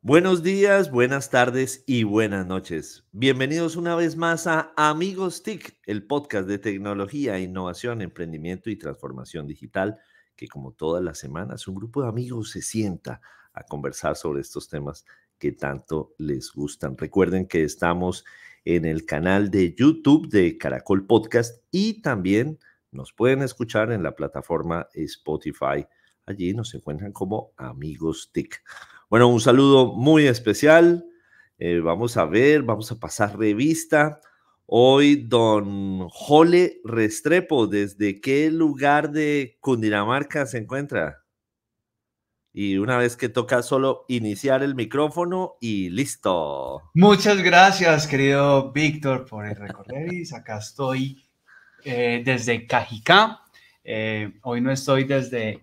Buenos días, buenas tardes y buenas noches. Bienvenidos una vez más a Amigos TIC, el podcast de tecnología, innovación, emprendimiento y transformación digital, que como todas las semanas un grupo de amigos se sienta a conversar sobre estos temas que tanto les gustan. Recuerden que estamos en el canal de YouTube de Caracol Podcast y también nos pueden escuchar en la plataforma Spotify. Allí nos encuentran como Amigos TIC. Bueno, un saludo muy especial. Vamos a pasar revista. Hoy, don Jole Restrepo, ¿desde qué lugar de Cundinamarca se encuentra? Y una vez que toca solo iniciar el micrófono y listo. Muchas gracias, querido Víctor, por el recorderis. Acá estoy desde Cajicá. Hoy no estoy desde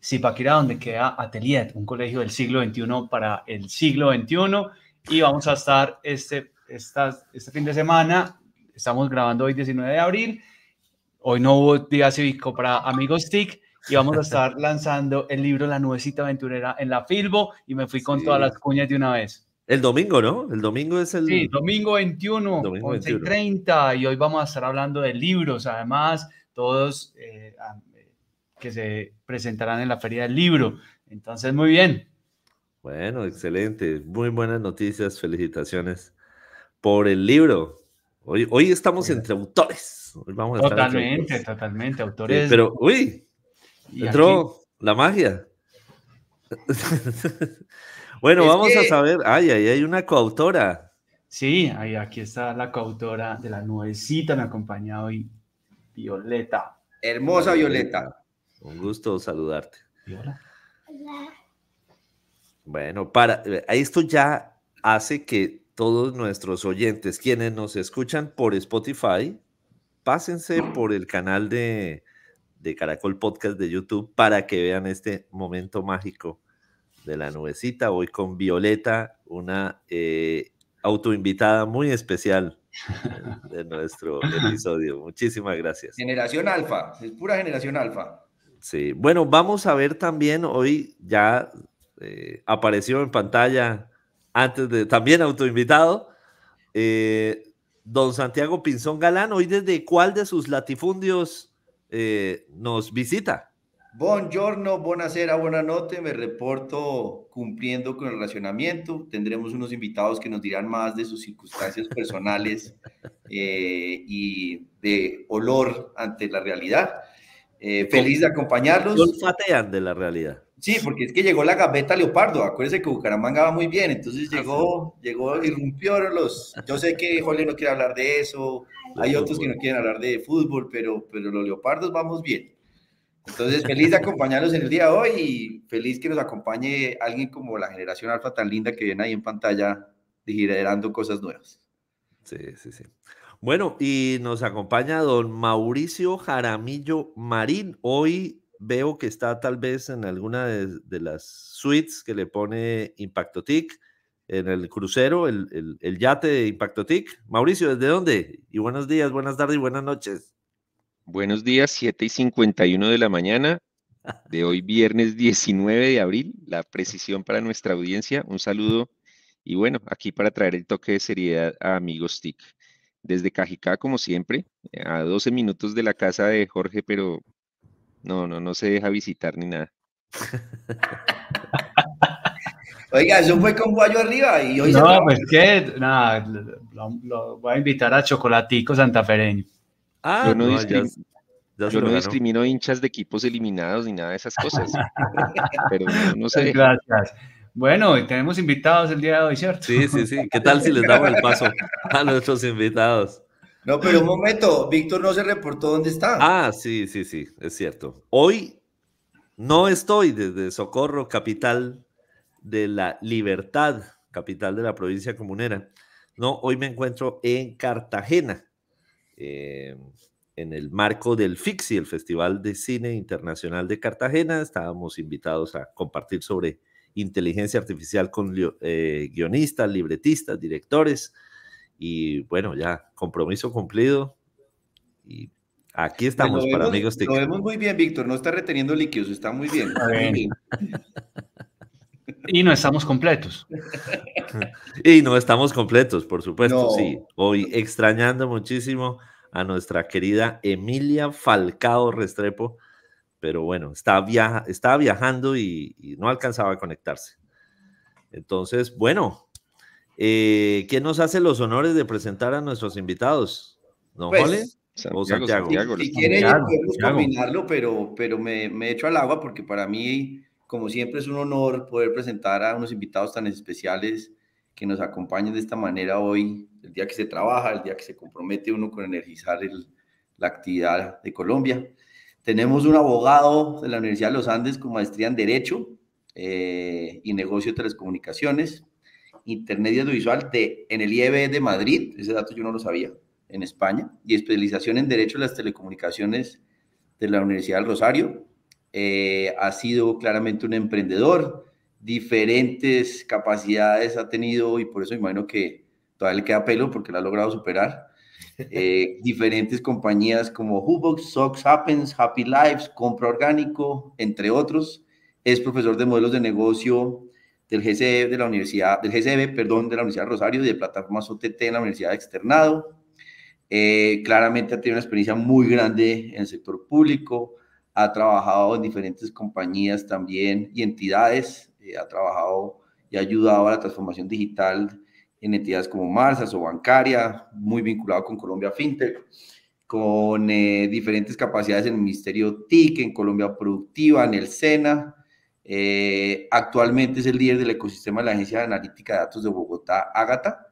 Zipaquirá, donde queda Atelier, un colegio del siglo XXI para el siglo XXI. Y vamos a estar este fin de semana. Estamos grabando hoy 19 de abril. Hoy no hubo día cívico para Amigos TIC. Y vamos a estar lanzando el libro La Nubecita Aventurera en la Filbo. Y me fui con todas las cuñas de una vez. El domingo, ¿no? El domingo es el... Sí, domingo 21, domingo 11:30, y hoy vamos a estar hablando de libros, además, todos que se presentarán en la Feria del Libro. Entonces, muy bien. Bueno, excelente. Muy buenas noticias. Felicitaciones por el libro. Hoy estamos entre autores. Hoy vamos a estar entre autores. Totalmente, Sí, autores. pero, entró aquí, la magia. Bueno, vamos a saber. Ay, hay una coautora. Sí, aquí está la coautora de La Nubecita, me acompaña hoy Violeta. Hermosa Violeta. Un gusto saludarte. Hola. Bueno, esto ya hace que todos nuestros oyentes, quienes nos escuchan por Spotify, pásense por el canal de Caracol Podcast de YouTube para que vean este momento mágico de La Nubecita. Hoy con Violeta, una autoinvitada muy especial de nuestro episodio. Muchísimas gracias. Generación Alfa, es pura generación Alfa. Sí, bueno, vamos a ver también hoy ya apareció en pantalla antes de también autoinvitado don Santiago Pinzón Galán. Hoy desde cuál de sus latifundios nos visita. Buongiorno, buonasera, buena noche. Me reporto cumpliendo con el racionamiento. Tendremos unos invitados que nos dirán más de sus circunstancias personales y de olor ante la realidad. Feliz de acompañarlos. Olfatean de la realidad. Sí, porque es que llegó la gaveta Leopardo. Acuérdense que Bucaramanga va muy bien, entonces llegó, irrumpieron los... Yo sé que Jole no quiere hablar de eso, hay otros que no quieren hablar de fútbol, pero los Leopardos vamos bien. Entonces, feliz de acompañarlos en el día de hoy y feliz que nos acompañe alguien como la generación Alfa tan linda que ven ahí en pantalla generando cosas nuevas. Sí. Bueno, y nos acompaña don Mauricio Jaramillo Marín. Hoy veo que está tal vez en alguna de las suites que le pone Impacto TIC, en el crucero, el yate de Impacto TIC. Mauricio, ¿desde dónde? Y buenos días, buenas tardes y buenas noches. Buenos días, 7:51 de la mañana de hoy, viernes 19 de abril. La precisión para nuestra audiencia. Un saludo y bueno, aquí para traer el toque de seriedad a Amigos TIC. Desde Cajicá, como siempre, a 12 minutos de la casa de Jorge, pero no se deja visitar ni nada. Oiga, eso fue con guayo arriba y hoy no, pues que nada, lo voy a invitar a Chocolatico santafereño. Yo no discrimino hinchas de equipos eliminados ni nada de esas cosas, pero no sé. Gracias. Bueno, tenemos invitados el día de hoy, ¿cierto? Sí. ¿Qué tal si les damos el paso a nuestros invitados? No, pero un momento, Víctor no se reportó dónde está. Ah, sí, es cierto. Hoy no estoy desde Socorro, capital de la Libertad, capital de la provincia comunera. No, hoy me encuentro en Cartagena, en el marco del FICSI, el Festival de Cine Internacional de Cartagena. Estábamos invitados a compartir sobre inteligencia artificial con guionistas, libretistas, directores. Y bueno, ya compromiso cumplido. Y aquí estamos Pues para Amigos TIC. Lo vemos muy bien, Víctor. No está reteniendo líquidos, está muy bien. Está muy bien. Y no estamos completos. Y no estamos completos, por supuesto, No. sí. Hoy extrañando muchísimo a nuestra querida Emilia Falcao Restrepo, pero bueno, estaba viajando y no alcanzaba a conectarse. Entonces, bueno, ¿quién nos hace los honores de presentar a nuestros invitados? ¿Don Jole Pues, o Santiago? si quiere, Santiago, podemos Santiago. combinarlo, pero me echo al agua porque para mí, como siempre, es un honor poder presentar a unos invitados tan especiales que nos acompañen de esta manera hoy, el día que se trabaja, el día que se compromete uno con energizar la actividad de Colombia. Tenemos un abogado de la Universidad de los Andes con maestría en Derecho y Negocio de Telecomunicaciones, Internet y Audiovisual en el IEB de Madrid, ese dato yo no lo sabía, en España, y especialización en Derecho de las Telecomunicaciones de la Universidad del Rosario. Ha sido claramente un emprendedor, diferentes capacidades ha tenido y por eso imagino que todavía le queda pelo porque lo ha logrado superar. Diferentes compañías como Hubox, Socks Happens, Happy Lives, Compra Orgánico, entre otros. Es profesor de modelos de negocio del GCB de la Universidad de la Universidad de Rosario y de plataformas OTT en la Universidad de Externado. Claramente ha tenido una experiencia muy grande en el sector público, ha trabajado en diferentes compañías también y entidades, ha trabajado y ha ayudado a la transformación digital en entidades como Marsas o Bancaria, muy vinculado con Colombia FinTech, con diferentes capacidades en el Ministerio TIC, en Colombia Productiva, en el SENA. Actualmente es el líder del ecosistema de la Agencia de Analítica de Datos de Bogotá, Ágata.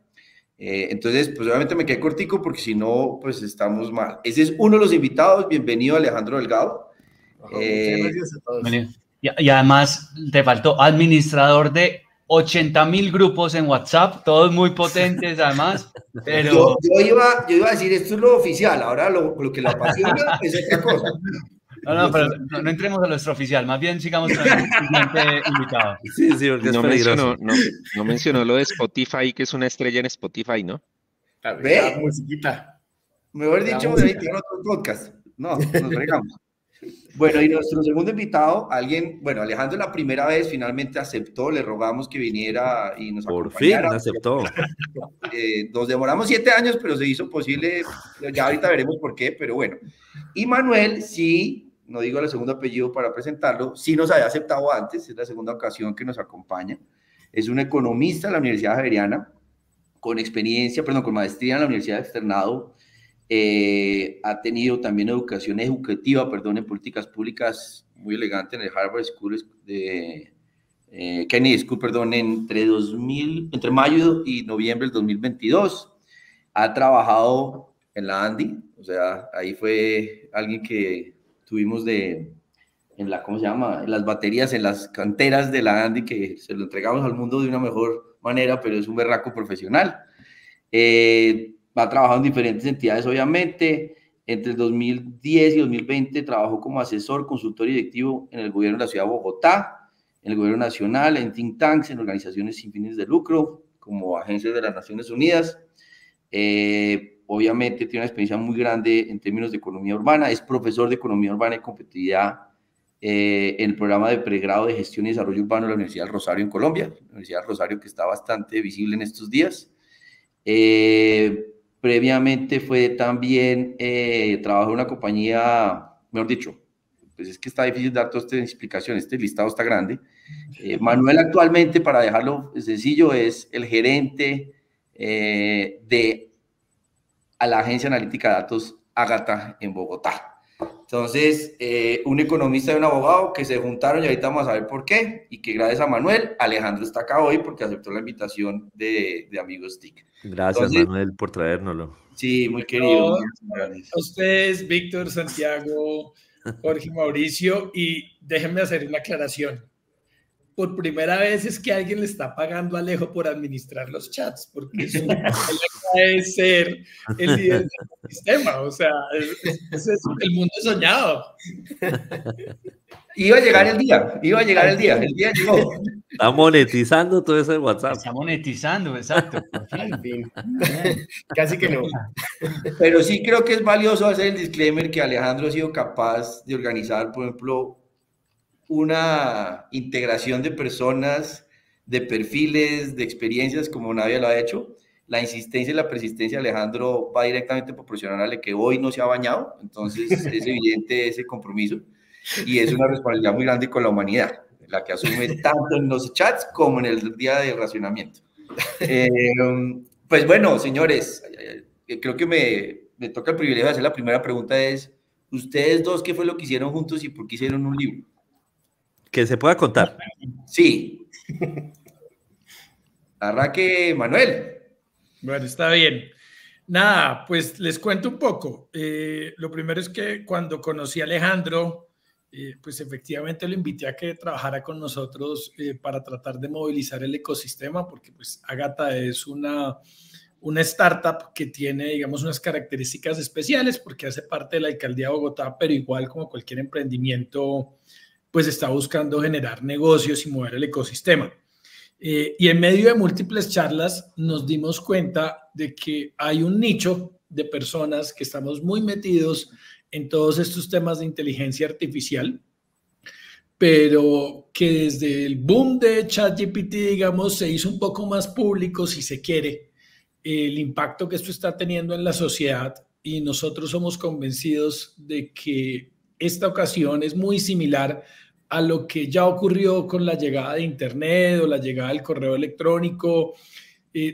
Entonces, pues obviamente me quedé cortico porque si no, pues estamos mal. Ese es uno de los invitados. Bienvenido, Alejandro Delgado. Muchas gracias a todos. Y además te faltó administrador de 80.000 grupos en WhatsApp, todos muy potentes además. Pero... Yo iba a decir, esto es lo oficial, ahora lo que lo apasiona es otra cosa. No, pero no entremos a lo extraoficial, más bien sigamos con el siguiente invitado. Sí, porque es peligroso. No mencionó lo de Spotify, que es una estrella en Spotify, ¿no? ¿Ve? La musiquita. Mejor dicho, en otro podcast. No, nos fregamos. Bueno, y nuestro segundo invitado, Alejandro la primera vez finalmente aceptó, le rogamos que viniera y nos acompañara. Por fin aceptó. Nos demoramos 7 años, pero se hizo posible, ya ahorita veremos por qué, pero bueno. Y Manuel, sí, no digo el segundo apellido para presentarlo, sí nos había aceptado antes, es la segunda ocasión que nos acompaña. Es un economista de la Universidad Javeriana, con maestría en la Universidad de Externado. Ha tenido también educación ejecutiva, en políticas públicas muy elegante en el Harvard School Kennedy School, entre mayo y noviembre del 2022. Ha trabajado en la ANDI, o sea, ahí fue alguien que tuvimos en las baterías, en las canteras de la ANDI, que se lo entregamos al mundo de una mejor manera, pero es un berraco profesional. Ha trabajado en diferentes entidades, obviamente. Entre el 2010 y 2020 trabajó como asesor, consultor y directivo en el gobierno de la ciudad de Bogotá, en el gobierno nacional, en think tanks, en organizaciones sin fines de lucro, como agencias de las Naciones Unidas. Obviamente tiene una experiencia muy grande en términos de economía urbana. Es profesor de economía urbana y competitividad en el programa de pregrado de gestión y desarrollo urbano de la Universidad del Rosario en Colombia, la Universidad del Rosario que está bastante visible en estos días. Previamente fue también, trabajó en una compañía, mejor dicho, pues es que está difícil dar toda esta explicación, este listado está grande. Manuel actualmente, para dejarlo sencillo, es el gerente de la Agencia Analítica de Datos Ágata en Bogotá. Entonces, un economista y un abogado que se juntaron y ahorita vamos a ver por qué, y que gracias a Manuel, Alejandro está acá hoy porque aceptó la invitación de Amigos TIC. Gracias, entonces, Manuel, por traérnoslo. Sí, muy querido. A ustedes, Víctor, Santiago, Jorge, Mauricio, y déjenme hacer una aclaración. Por primera vez es que alguien le está pagando a Alejo por administrar los chats, porque su es ser el líder del sistema, o sea, es el mundo soñado. Iba a llegar el día llegó. Está monetizando todo ese WhatsApp. Está monetizando, exacto. Al fin. Casi que no. Pero sí creo que es valioso hacer el disclaimer que Alejandro ha sido capaz de organizar, por ejemplo, una integración de personas de perfiles, de experiencias como nadie lo ha hecho. La insistencia y la persistencia de Alejandro va directamente proporcional a que hoy no se ha bañado, entonces es evidente ese compromiso y es una responsabilidad muy grande con la humanidad, la que asume tanto en los chats como en el día de racionamiento. Pues bueno, señores, creo que me toca el privilegio de hacer la primera pregunta es, ¿ustedes dos qué fue lo que hicieron juntos y por qué hicieron un libro? Que se pueda contar. Sí. Arranque, Manuel. Bueno, está bien. Nada, pues les cuento un poco. Lo primero es que cuando conocí a Alejandro, pues efectivamente lo invité a que trabajara con nosotros para tratar de movilizar el ecosistema, porque pues Ágata es una startup que tiene, digamos, unas características especiales porque hace parte de la Alcaldía de Bogotá, pero igual como cualquier emprendimiento, pues está buscando generar negocios y mover el ecosistema. Y en medio de múltiples charlas nos dimos cuenta de que hay un nicho de personas que estamos muy metidos en todos estos temas de inteligencia artificial, pero que desde el boom de ChatGPT, digamos, se hizo un poco más público, si se quiere, el impacto que esto está teniendo en la sociedad, y nosotros somos convencidos de que esta ocasión es muy similar a lo que ya ocurrió con la llegada de Internet o la llegada del correo electrónico,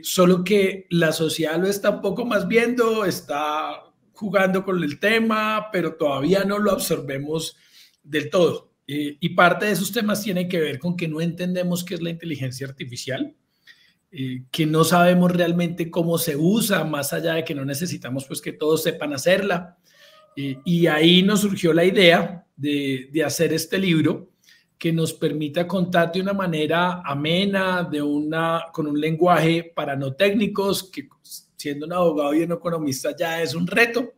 solo que la sociedad lo está un poco más viendo, está jugando con el tema, pero todavía no lo absorbemos del todo. Y parte de esos temas tienen que ver con que no entendemos qué es la inteligencia artificial, que no sabemos realmente cómo se usa, más allá de que no necesitamos pues que todos sepan hacerla. Y ahí nos surgió la idea de hacer este libro que nos permita contar de una manera amena, con un lenguaje para no técnicos, que siendo un abogado y un economista ya es un reto,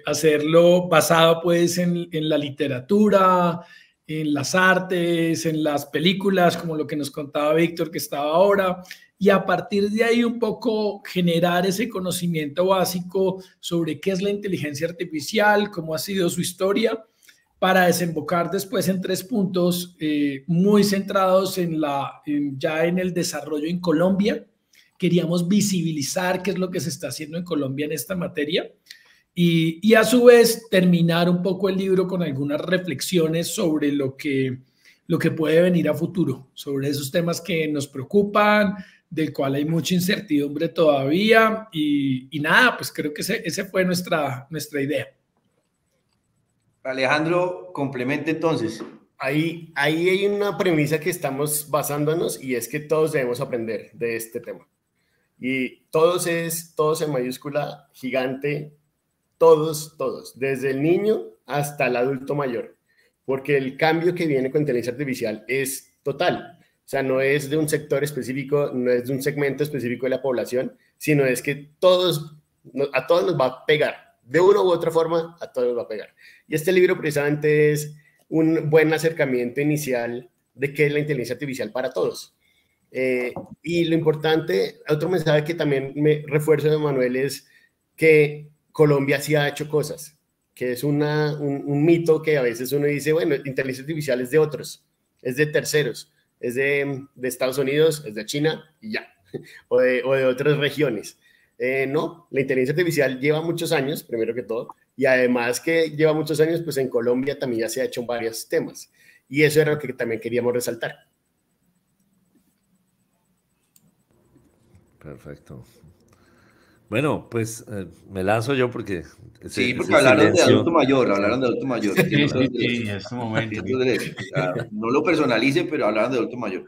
hacerlo basado pues en la literatura, en las artes, en las películas, como lo que nos contaba Víctor que estaba ahora, y a partir de ahí un poco generar ese conocimiento básico sobre qué es la inteligencia artificial, cómo ha sido su historia, para desembocar después en 3 puntos muy centrados ya en el desarrollo en Colombia. Queríamos visibilizar qué es lo que se está haciendo en Colombia en esta materia y a su vez terminar un poco el libro con algunas reflexiones sobre lo que puede venir a futuro, sobre esos temas que nos preocupan, del cual hay mucha incertidumbre todavía y nada, pues creo que ese fue nuestra idea. Alejandro, complemente entonces. Ahí hay una premisa que estamos basándonos y es que todos debemos aprender de este tema. Y todos en mayúscula gigante, todos, desde el niño hasta el adulto mayor, porque el cambio que viene con inteligencia artificial es total. O sea, no es de un sector específico, no es de un segmento específico de la población, sino es que a todos nos va a pegar. De una u otra forma, a todos nos va a pegar. Y este libro precisamente es un buen acercamiento inicial de qué es la inteligencia artificial para todos. Y lo importante, otro mensaje que también me refuerzo de Manuel es que Colombia sí ha hecho cosas, que es un mito que a veces uno dice, bueno, inteligencia artificial es de otros, es de terceros, es de Estados Unidos, es de China y ya, o de otras regiones. No, la inteligencia artificial lleva muchos años, primero que todo, y además que lleva muchos años, pues en Colombia también ya se ha hecho en varios temas, y eso era lo que también queríamos resaltar. Perfecto. Bueno, pues me lanzo yo porque... Sí, porque hablaron de adulto mayor, Sí, en este momento. No lo personalicen, pero hablaron de adulto mayor.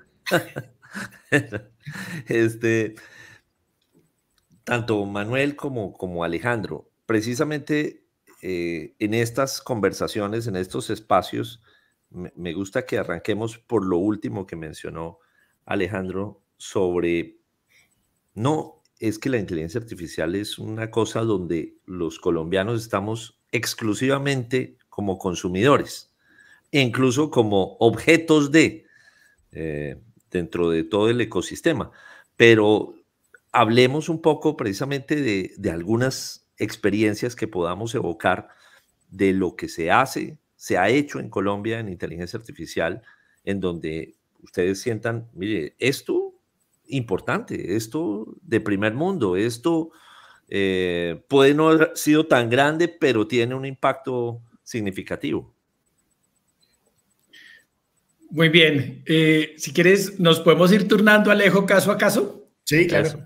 Tanto Manuel como Alejandro, precisamente en estas conversaciones, en estos espacios, me gusta que arranquemos por lo último que mencionó Alejandro sobre, no es que la inteligencia artificial es una cosa donde los colombianos estamos exclusivamente como consumidores, e incluso como objetos dentro de todo el ecosistema, pero hablemos un poco precisamente de algunas experiencias que podamos evocar de lo que se ha hecho en Colombia en inteligencia artificial, en donde ustedes sientan, mire, esto importante, esto de primer mundo, esto puede no haber sido tan grande, pero tiene un impacto significativo. Muy bien. Si quieres, nos podemos ir turnando, Alejo, caso a caso. Sí, claro. Eso.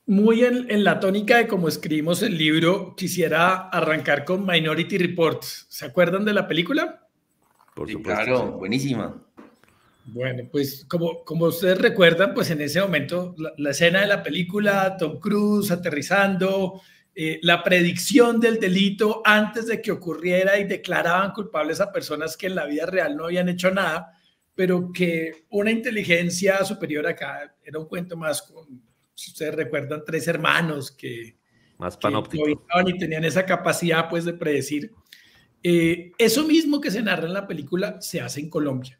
Muy en la tónica de cómo escribimos el libro, quisiera arrancar con Minority Report. ¿Se acuerdan de la película? Por Sí, supuesto. claro, Sí. buenísima. Bueno, pues como ustedes recuerdan, pues en ese momento, la escena de la película, Tom Cruise aterrizando, la predicción del delito antes de que ocurriera y declaraban culpables a personas que en la vida real no habían hecho nada, pero que una inteligencia superior acá, era un cuento más con, si ustedes recuerdan, 3 hermanos Más que panóptico. y tenían esa capacidad pues de predecir. Eso mismo que se narra en la película se hace en Colombia.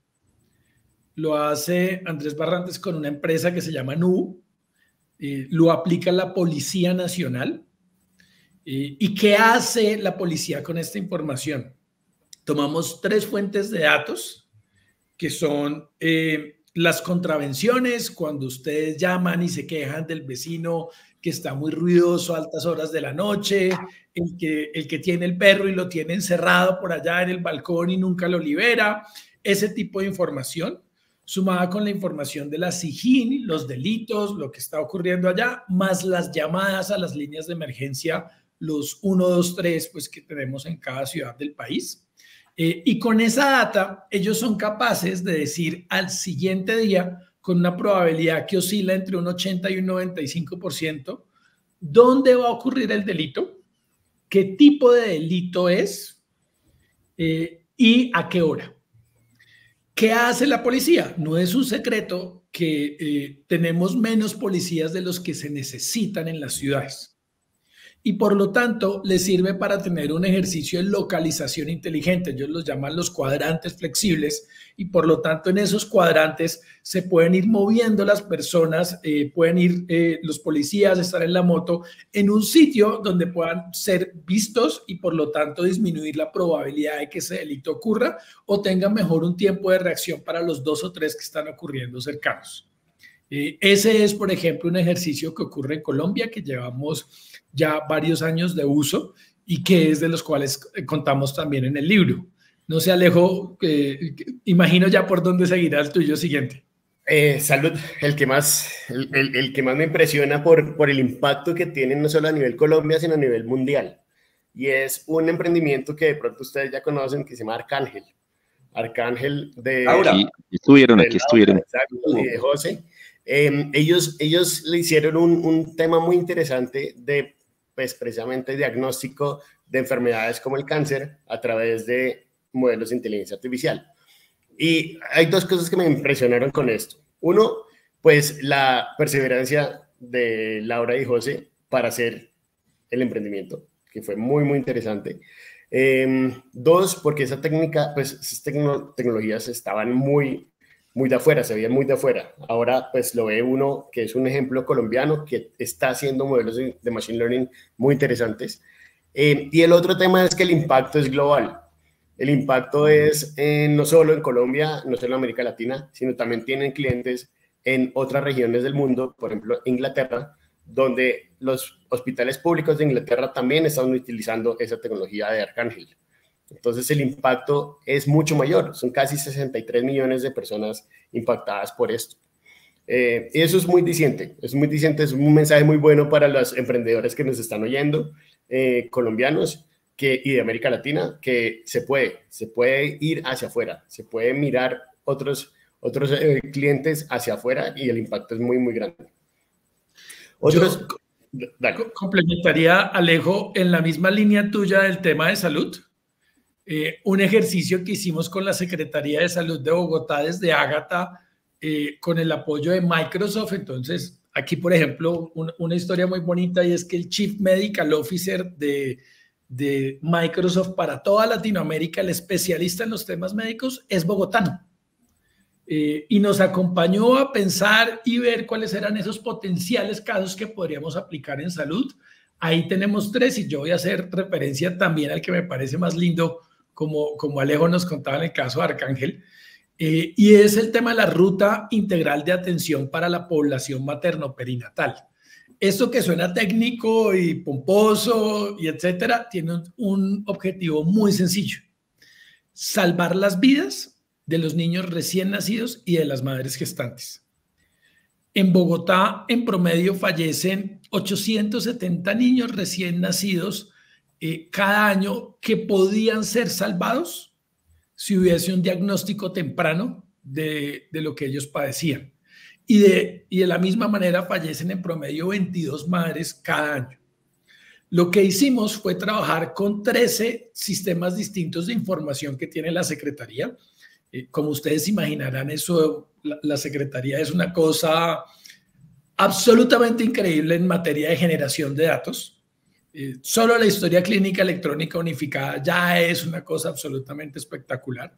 Lo hace Andrés Barrantes con una empresa que se llama NU, lo aplica la Policía Nacional. ¿Y qué hace la policía con esta información? Tomamos 3 fuentes de datos, que son las contravenciones, cuando ustedes llaman y se quejan del vecino que está muy ruidoso a altas horas de la noche, el que tiene el perro y lo tiene encerrado por allá en el balcón y nunca lo libera, ese tipo de información, sumada con la información de la SIJIN, los delitos, lo que está ocurriendo allá, más las llamadas a las líneas de emergencia, los 123, pues que tenemos en cada ciudad del país. Y con esa data, ellos son capaces de decir al siguiente día, con una probabilidad que oscila entre un 80 y un 95%, dónde va a ocurrir el delito, qué tipo de delito es y a qué hora. ¿Qué hace la policía? No es un secreto que tenemos menos policías de los que se necesitan en las ciudades. Y por lo tanto, les sirve para tener un ejercicio de localización inteligente. Ellos los llaman los cuadrantes flexibles y por lo tanto en esos cuadrantes se pueden ir moviendo las personas, pueden ir los policías, estar en la moto en un sitio donde puedan ser vistos y por lo tanto disminuir la probabilidad de que ese delito ocurra o tenga mejor un tiempo de reacción para los 2 o 3 que están ocurriendo cercanos. Ese es, por ejemplo, un ejercicio que ocurre en Colombia, que llevamos ya varios años de uso y que es de los cuales contamos también en el libro. No sé, Alejo, imagino ya por dónde seguirá el tuyo siguiente. Salud, el que más me impresiona por el impacto que tiene no solo a nivel Colombia, sino a nivel mundial. Y es un emprendimiento que de pronto ustedes ya conocen, que se llama Arcángel. Arcángel de... Laura. Aquí estuvieron. Exacto, y de José. Ellos le hicieron un tema muy interesante de, pues, precisamente diagnóstico de enfermedades como el cáncer a través de modelos de inteligencia artificial. Y hay 2 cosas que me impresionaron con esto. Uno, pues la perseverancia de Laura y José para hacer el emprendimiento, que fue muy, muy interesante. 2, porque esa técnica, pues esas tecnologías estaban muy de afuera, se veían muy de afuera. Ahora pues lo ve uno que es un ejemplo colombiano que está haciendo modelos de machine learning muy interesantes. Y el otro tema es que el impacto es global. El impacto es no solo en Colombia, no solo en América Latina, sino también tienen clientes en otras regiones del mundo, por ejemplo Inglaterra, donde los hospitales públicos de Inglaterra también están utilizando esa tecnología de Arcángel. Entonces el impacto es mucho mayor, son casi 63 millones de personas impactadas por esto. Y eso es muy diciente, es un mensaje muy bueno para los emprendedores que nos están oyendo, colombianos y de América Latina, que se puede ir hacia afuera, se puede mirar otros clientes hacia afuera y el impacto es muy, muy grande. Complementaría, Alejo, en la misma línea tuya del tema de salud. Un ejercicio que hicimos con la Secretaría de Salud de Bogotá desde Ágata, con el apoyo de Microsoft. Entonces, aquí, por ejemplo, una historia muy bonita y es que el Chief Medical Officer de Microsoft para toda Latinoamérica, el especialista en los temas médicos, es bogotano. Y nos acompañó a pensar y ver cuáles eran esos potenciales casos que podríamos aplicar en salud. Ahí tenemos 3 y yo voy a hacer referencia también al que me parece más lindo, como Alejo nos contaba en el caso de Arcángel. y es el tema de la ruta integral de atención para la población materno-perinatal. Esto que suena técnico y pomposo y etcétera, tiene un objetivo muy sencillo: salvar las vidas de los niños recién nacidos y de las madres gestantes. En Bogotá, en promedio, fallecen 870 niños recién nacidos cada año que podían ser salvados si hubiese un diagnóstico temprano de lo que ellos padecían. Y de la misma manera fallecen en promedio 22 madres cada año. Lo que hicimos fue trabajar con 13 sistemas distintos de información que tiene la Secretaría. Como ustedes imaginarán, la Secretaría es una cosa absolutamente increíble en materia de generación de datos. Solo la historia clínica electrónica unificada ya es una cosa absolutamente espectacular.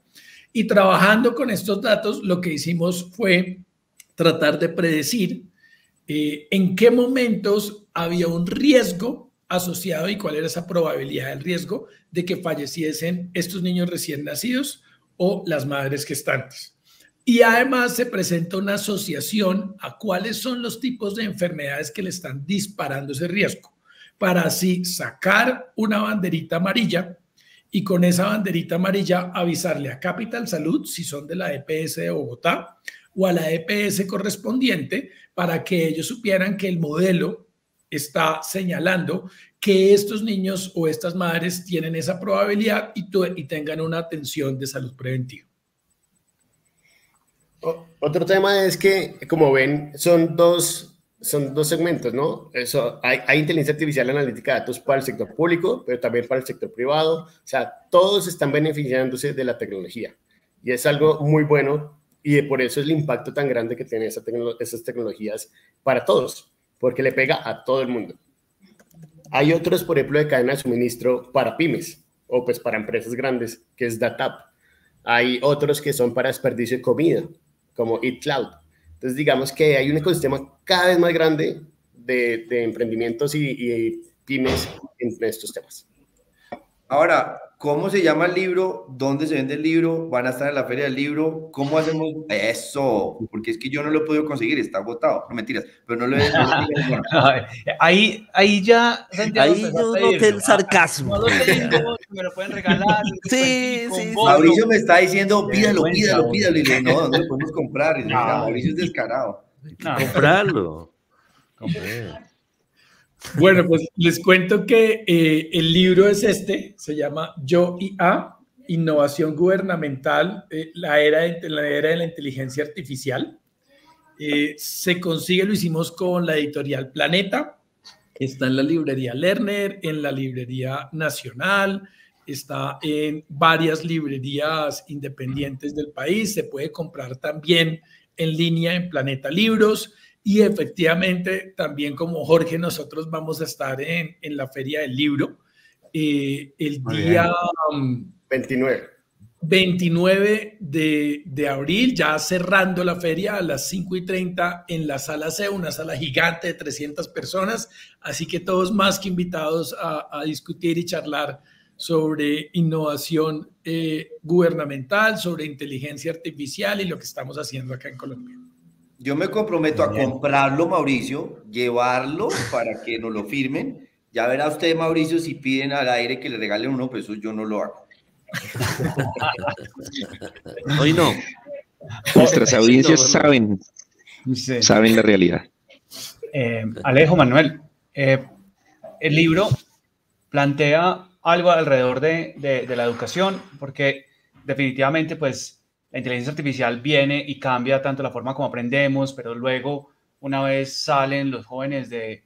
Y trabajando con estos datos, lo que hicimos fue tratar de predecir en qué momentos había un riesgo asociado y cuál era esa probabilidad del riesgo de que falleciesen estos niños recién nacidos o las madres gestantes. Y además se presenta una asociación a cuáles son los tipos de enfermedades que le están disparando ese riesgo, para así sacar una banderita amarilla y con esa banderita amarilla avisarle a Capital Salud, si son de la EPS de Bogotá, o a la EPS correspondiente, para que ellos supieran que el modelo está señalando que estos niños o estas madres tienen esa probabilidad y tengan una atención de salud preventiva. Otro tema es que, como ven, son dos segmentos, ¿no? Hay inteligencia artificial analítica de datos para el sector público, pero también para el sector privado. O sea, todos están beneficiándose de la tecnología. Y es algo muy bueno, y por eso es el impacto tan grande que tienen esas tecnologías para todos, porque le pega a todo el mundo. Hay otros, por ejemplo, de cadena de suministro para pymes, o pues para empresas grandes, que es DATAP. Hay otros que son para desperdicio de comida, como EatCloud. Entonces, digamos que hay un ecosistema cada vez más grande de emprendimientos y pymes en estos temas. Ahora, ¿cómo se llama el libro? ¿Dónde se vende el libro? ¿Van a estar en la feria del libro? ¿Cómo hacemos eso? Porque es que yo no lo he podido conseguir, está agotado. No, mentiras, pero no lo he... Ahí ya... Santiago, ahí yo noté el sarcasmo. No lo tengo, me lo pueden regalar. Sí. Mauricio me está diciendo, pídalo. Y le digo, no, ¿dónde lo podemos comprar? Y dice, mira, Mauricio es descarado. Comprarlo. Bueno, pues les cuento que el libro es se llama Yo IA, Innovación Gubernamental, la era de la inteligencia artificial. Se consigue, lo hicimos con la editorial Planeta, está en la librería Lerner, en la librería Nacional, está en varias librerías independientes del país, se puede comprar también en línea en Planeta Libros. Y efectivamente, también como Jorge, nosotros vamos a estar en la Feria del Libro el día 29 de abril, ya cerrando la feria a las 5:30 en la sala C, una sala gigante de 300 personas. Así que todos más que invitados a discutir y charlar sobre innovación gubernamental, sobre inteligencia artificial y lo que estamos haciendo acá en Colombia. Yo me comprometo a comprarlo, Mauricio, llevarlo para que nos lo firmen. Ya verá usted, Mauricio, si piden al aire que le regalen uno, pues eso yo no lo hago. Hoy no. Nuestras audiencias saben la realidad. Alejo, Manuel, el libro plantea algo alrededor de la educación, porque definitivamente, pues, la inteligencia artificial viene y cambia tanto la forma como aprendemos, pero luego, una vez salen los jóvenes de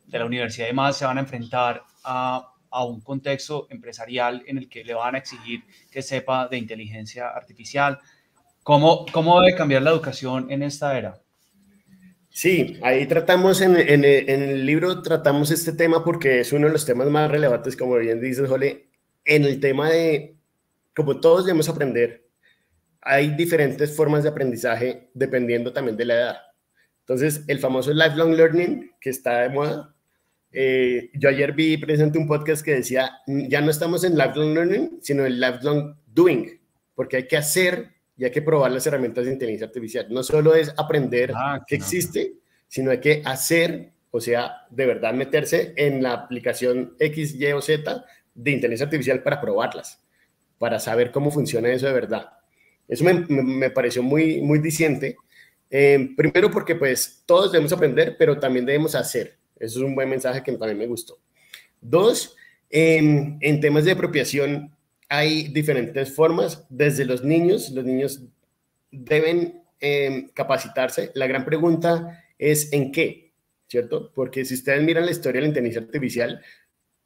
la universidad y demás, se van a enfrentar a un contexto empresarial en el que le van a exigir que sepa de inteligencia artificial. ¿Cómo debe cambiar la educación en esta era? Sí, ahí tratamos, en el libro tratamos este tema porque es uno de los temas más relevantes, como bien dices, Jole, en el tema de, como todos debemos aprender, hay diferentes formas de aprendizaje dependiendo también de la edad. Entonces, el famoso lifelong learning, que está de moda, yo ayer vi presente un podcast que decía, ya no estamos en lifelong learning, sino en lifelong doing, porque hay que hacer y hay que probar las herramientas de inteligencia artificial. No solo es aprender que existe, sino hay que hacer, o sea, de verdad meterse en la aplicación X, Y o Z de inteligencia artificial para probarlas, para saber cómo funciona eso de verdad. Eso me pareció muy, muy diciente. Primero porque pues todos debemos aprender, pero también debemos hacer. Eso es un buen mensaje que también me gustó. Dos, en temas de apropiación hay diferentes formas. Desde los niños deben capacitarse. La gran pregunta es ¿en qué? ¿Cierto? Porque si ustedes miran la historia de la inteligencia artificial,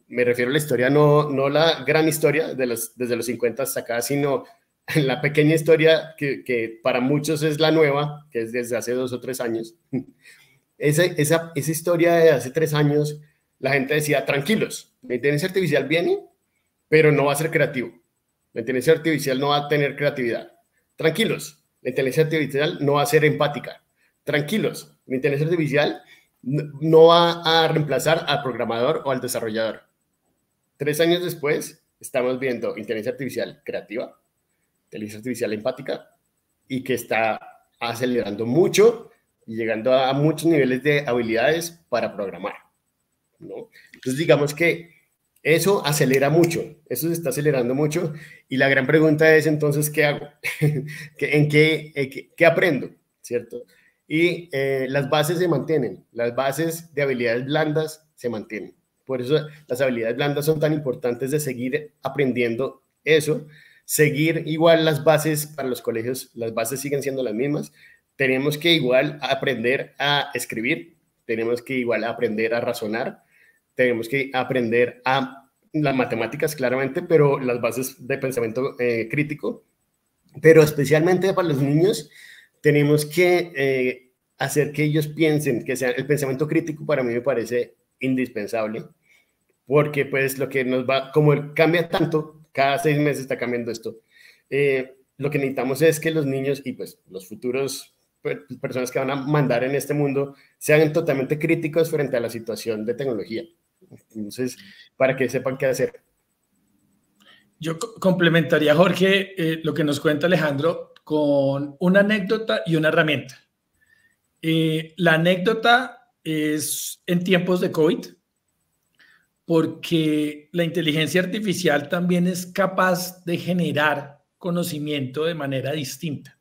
me refiero a la historia, no la gran historia desde los 50 hasta acá, sino la pequeña historia que para muchos es la nueva, que es desde hace 2 o 3 años. Esa historia de hace 3 años, la gente decía, tranquilos, la inteligencia artificial viene, pero no va a ser creativo. La inteligencia artificial no va a tener creatividad. Tranquilos, la inteligencia artificial no va a ser empática. Tranquilos, la inteligencia artificial no va a reemplazar al programador o al desarrollador. 3 años después, estamos viendo inteligencia artificial creativa, inteligencia artificial empática, y que está acelerando mucho y llegando a muchos niveles de habilidades para programar, ¿no? Entonces, digamos que eso acelera mucho, eso se está acelerando mucho, y la gran pregunta es, entonces, ¿qué hago? ¿Qué aprendo? ¿Cierto? Y las bases se mantienen, las bases de habilidades blandas se mantienen. Por eso las habilidades blandas son tan importantes de seguir aprendiendo eso, seguir igual las bases para los colegios, las bases siguen siendo las mismas. Tenemos que igual aprender a escribir, tenemos que igual aprender a razonar, tenemos que aprender a las matemáticas claramente, pero las bases de pensamiento crítico, pero especialmente para los niños tenemos que hacer que ellos piensen, que sea el pensamiento crítico para mí me parece indispensable, porque pues lo que nos va, como cambia tanto, cada 6 meses está cambiando esto, lo que necesitamos es que los niños y pues los futuros personas que van a mandar en este mundo sean totalmente críticos frente a la situación de tecnología. Entonces, para que sepan qué hacer. Yo complementaría, Jorge, lo que nos cuenta Alejandro con una anécdota y una herramienta. La anécdota es en tiempos de COVID, porque la inteligencia artificial también es capaz de generar conocimiento de manera distinta.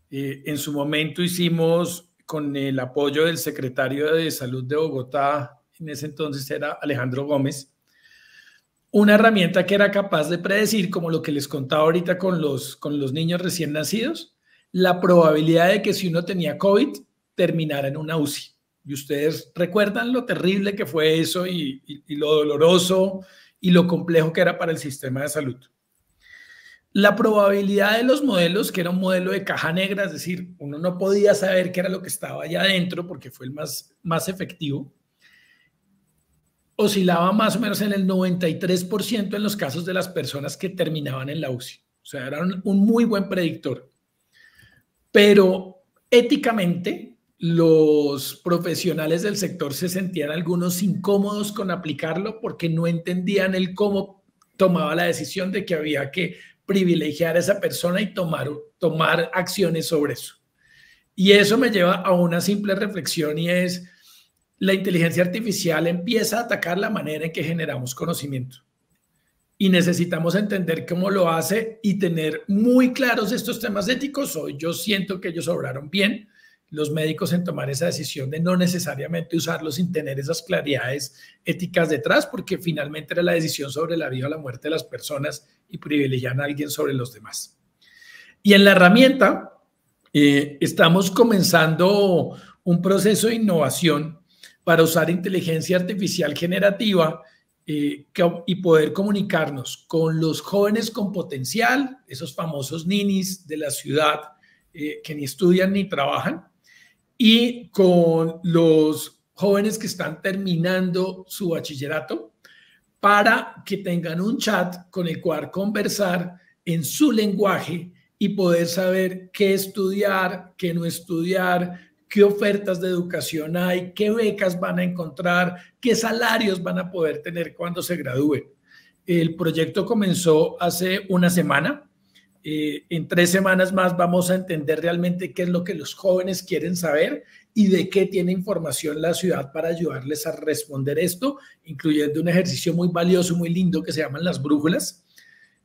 En su momento hicimos, con el apoyo del secretario de Salud de Bogotá, en ese entonces era Alejandro Gómez, una herramienta que era capaz de predecir, como lo que les contaba ahorita con los niños recién nacidos, la probabilidad de que si uno tenía COVID, terminara en una UCI. Y ustedes recuerdan lo terrible que fue eso y lo doloroso y lo complejo que era para el sistema de salud. La probabilidad de los modelos, que era un modelo de caja negra, es decir, uno no podía saber qué era lo que estaba allá adentro porque fue el más efectivo, oscilaba más o menos en el 93% en los casos de las personas que terminaban en la UCI. O sea, era un muy buen predictor. Pero éticamente, los profesionales del sector se sentían algunos incómodos con aplicarlo porque no entendían el cómo tomaba la decisión de que había que privilegiar a esa persona y tomar acciones sobre eso. Y eso me lleva a una simple reflexión y es, la inteligencia artificial empieza a atacar la manera en que generamos conocimiento. Y necesitamos entender cómo lo hace y tener muy claros estos temas éticos. Hoy yo siento que ellos obraron bien, los médicos, en tomar esa decisión de no necesariamente usarlo sin tener esas claridades éticas detrás, porque finalmente era la decisión sobre la vida o la muerte de las personas y privilegiar a alguien sobre los demás. Y en la herramienta estamos comenzando un proceso de innovación para usar inteligencia artificial generativa y poder comunicarnos con los jóvenes con potencial, esos famosos ninis de la ciudad que ni estudian ni trabajan, y con los jóvenes que están terminando su bachillerato para que tengan un chat con el cual conversar en su lenguaje y poder saber qué estudiar, qué no estudiar, qué ofertas de educación hay, qué becas van a encontrar, qué salarios van a poder tener cuando se gradúen. El proyecto comenzó hace una semana. En 3 semanas más vamos a entender realmente qué es lo que los jóvenes quieren saber y de qué tiene información la ciudad para ayudarles a responder esto, incluyendo un ejercicio muy valioso, muy lindo que se llaman las brújulas.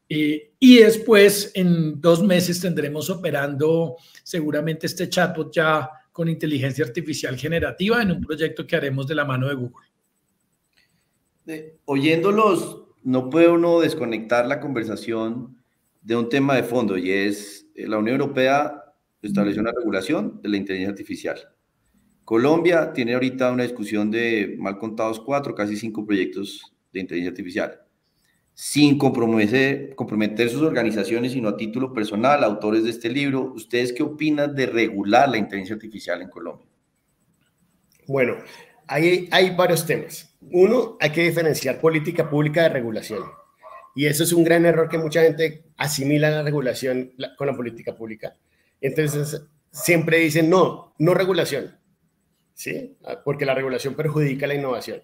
Y después, en 2 meses, tendremos operando seguramente este chatbot ya con inteligencia artificial generativa en un proyecto que haremos de la mano de Google. Oyéndolos, no puede uno desconectar la conversación de un tema de fondo, y es la Unión Europea estableció una regulación de la inteligencia artificial. Colombia tiene ahorita una discusión de mal contados 4, casi 5 proyectos de inteligencia artificial, sin comprometer sus organizaciones, sino a título personal, autores de este libro. ¿Ustedes qué opinan de regular la inteligencia artificial en Colombia? Bueno, hay varios temas. Uno, hay que diferenciar política pública de regulación. Y eso es un gran error, que mucha gente asimila la regulación con la política pública. Entonces, siempre dicen no regulación, ¿sí? Porque la regulación perjudica la innovación.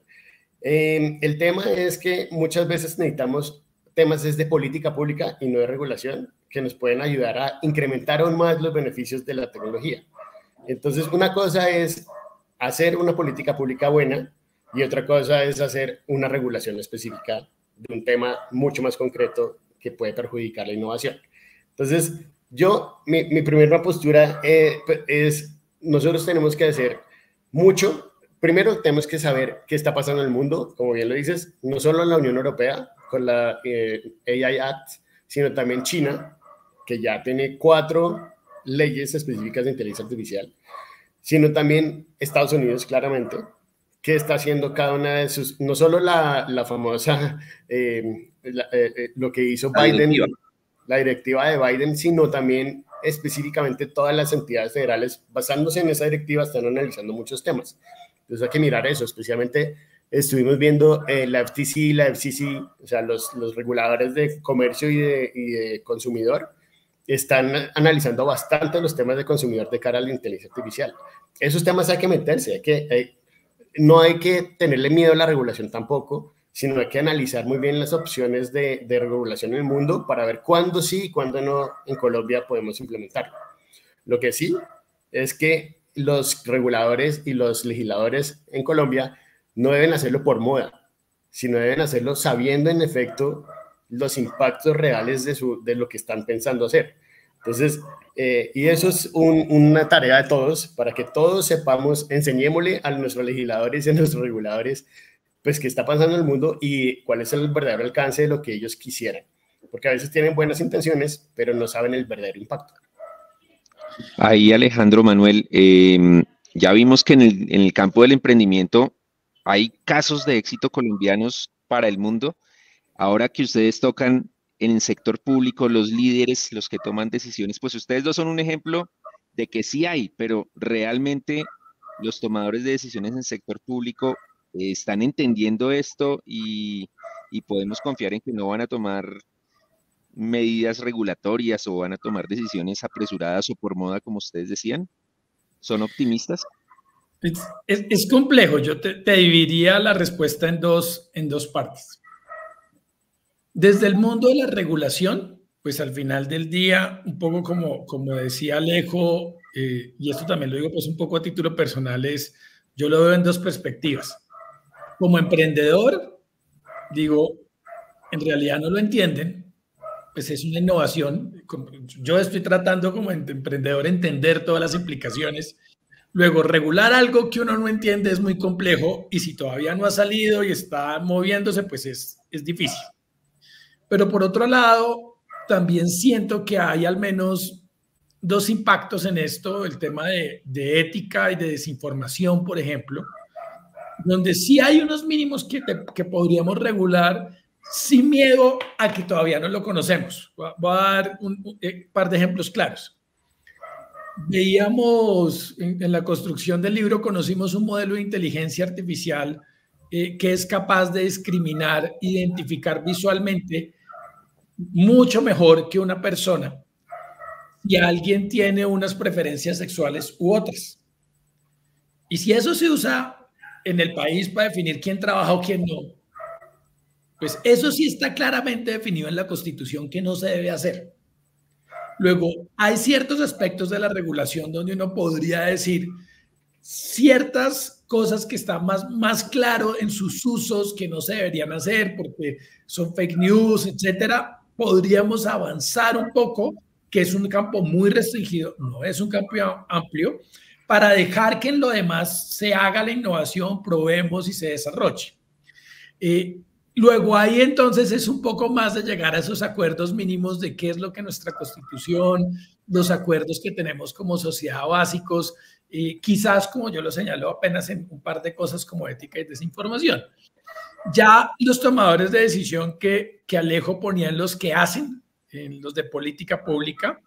El tema es que muchas veces necesitamos temas de política pública y no de regulación, que nos pueden ayudar a incrementar aún más los beneficios de la tecnología. Entonces, una cosa es hacer una política pública buena y otra cosa es hacer una regulación específica de un tema mucho más concreto que puede perjudicar la innovación. Entonces, mi primera postura es, nosotros tenemos que hacer mucho. Primero, tenemos que saber qué está pasando en el mundo, como bien lo dices, no solo en la Unión Europea, con la AI Act, sino también China, que ya tiene 4 leyes específicas de inteligencia artificial, sino también Estados Unidos, claramente, que está haciendo cada una de sus, no solo la famosa, lo que hizo Biden, la directiva de Biden, sino también específicamente todas las entidades federales, basándose en esa directiva, están analizando muchos temas. Entonces hay que mirar eso, especialmente estuvimos viendo la FTC, la FCC, o sea, los reguladores de comercio y de consumidor, están analizando bastante los temas de consumidor de cara a la inteligencia artificial. Esos temas hay que meterse, no hay que tenerle miedo a la regulación tampoco, sino hay que analizar muy bien las opciones de regulación en el mundo para ver cuándo sí y cuándo no en Colombia podemos implementarlo. Lo que sí es que los reguladores y los legisladores en Colombia no deben hacerlo por moda, sino deben hacerlo sabiendo en efecto los impactos reales de lo que están pensando hacer. Entonces, y eso es una tarea de todos, para que todos sepamos, enseñémosle a nuestros legisladores y a nuestros reguladores, pues, qué está pasando en el mundo y cuál es el verdadero alcance de lo que ellos quisieran. Porque a veces tienen buenas intenciones, pero no saben el verdadero impacto. Ahí, Alejandro, Manuel, ya vimos que en el campo del emprendimiento hay casos de éxito colombianos para el mundo. Ahora que ustedes tocan en el sector público, los líderes, los que toman decisiones, pues ustedes dos son un ejemplo de que sí hay, pero realmente los tomadores de decisiones en el sector público están entendiendo esto y podemos confiar en que no van a tomar medidas regulatorias o van a tomar decisiones apresuradas o por moda, como ustedes decían. ¿Son optimistas? Es complejo. Yo te dividiría la respuesta en dos partes. Desde el mundo de la regulación, pues al final del día, un poco como decía Alejo, y esto también lo digo pues un poco a título personal, yo lo veo en 2 perspectivas. Como emprendedor, digo, en realidad no lo entienden, pues es una innovación. Yo estoy tratando como emprendedor entender todas las implicaciones. Luego, regular algo que uno no entiende es muy complejo y si todavía no ha salido y está moviéndose, pues es difícil. Pero por otro lado, también siento que hay al menos 2 impactos en esto, el tema de ética y de desinformación, por ejemplo, donde sí hay unos mínimos que podríamos regular sin miedo a que todavía no lo conocemos. Voy a dar un par de ejemplos claros. Veíamos en la construcción del libro, conocimos un modelo de inteligencia artificial que es capaz de discriminar, identificar visualmente mucho mejor que una persona si alguien tiene unas preferencias sexuales u otras. Y si eso se usa en el país para definir quién trabaja o quién no, pues eso sí está claramente definido en la Constitución que no se debe hacer. Luego, hay ciertos aspectos de la regulación donde uno podría decir ciertas cosas que están más claro en sus usos que no se deberían hacer porque son fake news, etcétera. Podríamos avanzar un poco, que es un campo muy restringido, no es un campo amplio, para dejar que en lo demás se haga la innovación, probemos y se desarrolle. Luego ahí entonces es un poco más de llegar a esos acuerdos mínimos de qué es lo que nuestra Constitución, los acuerdos que tenemos como sociedad básicos, quizás como yo lo señalo apenas en un par de cosas como ética y desinformación. Ya los tomadores de decisión que Alejo ponía en los que hacen, en los de política pública,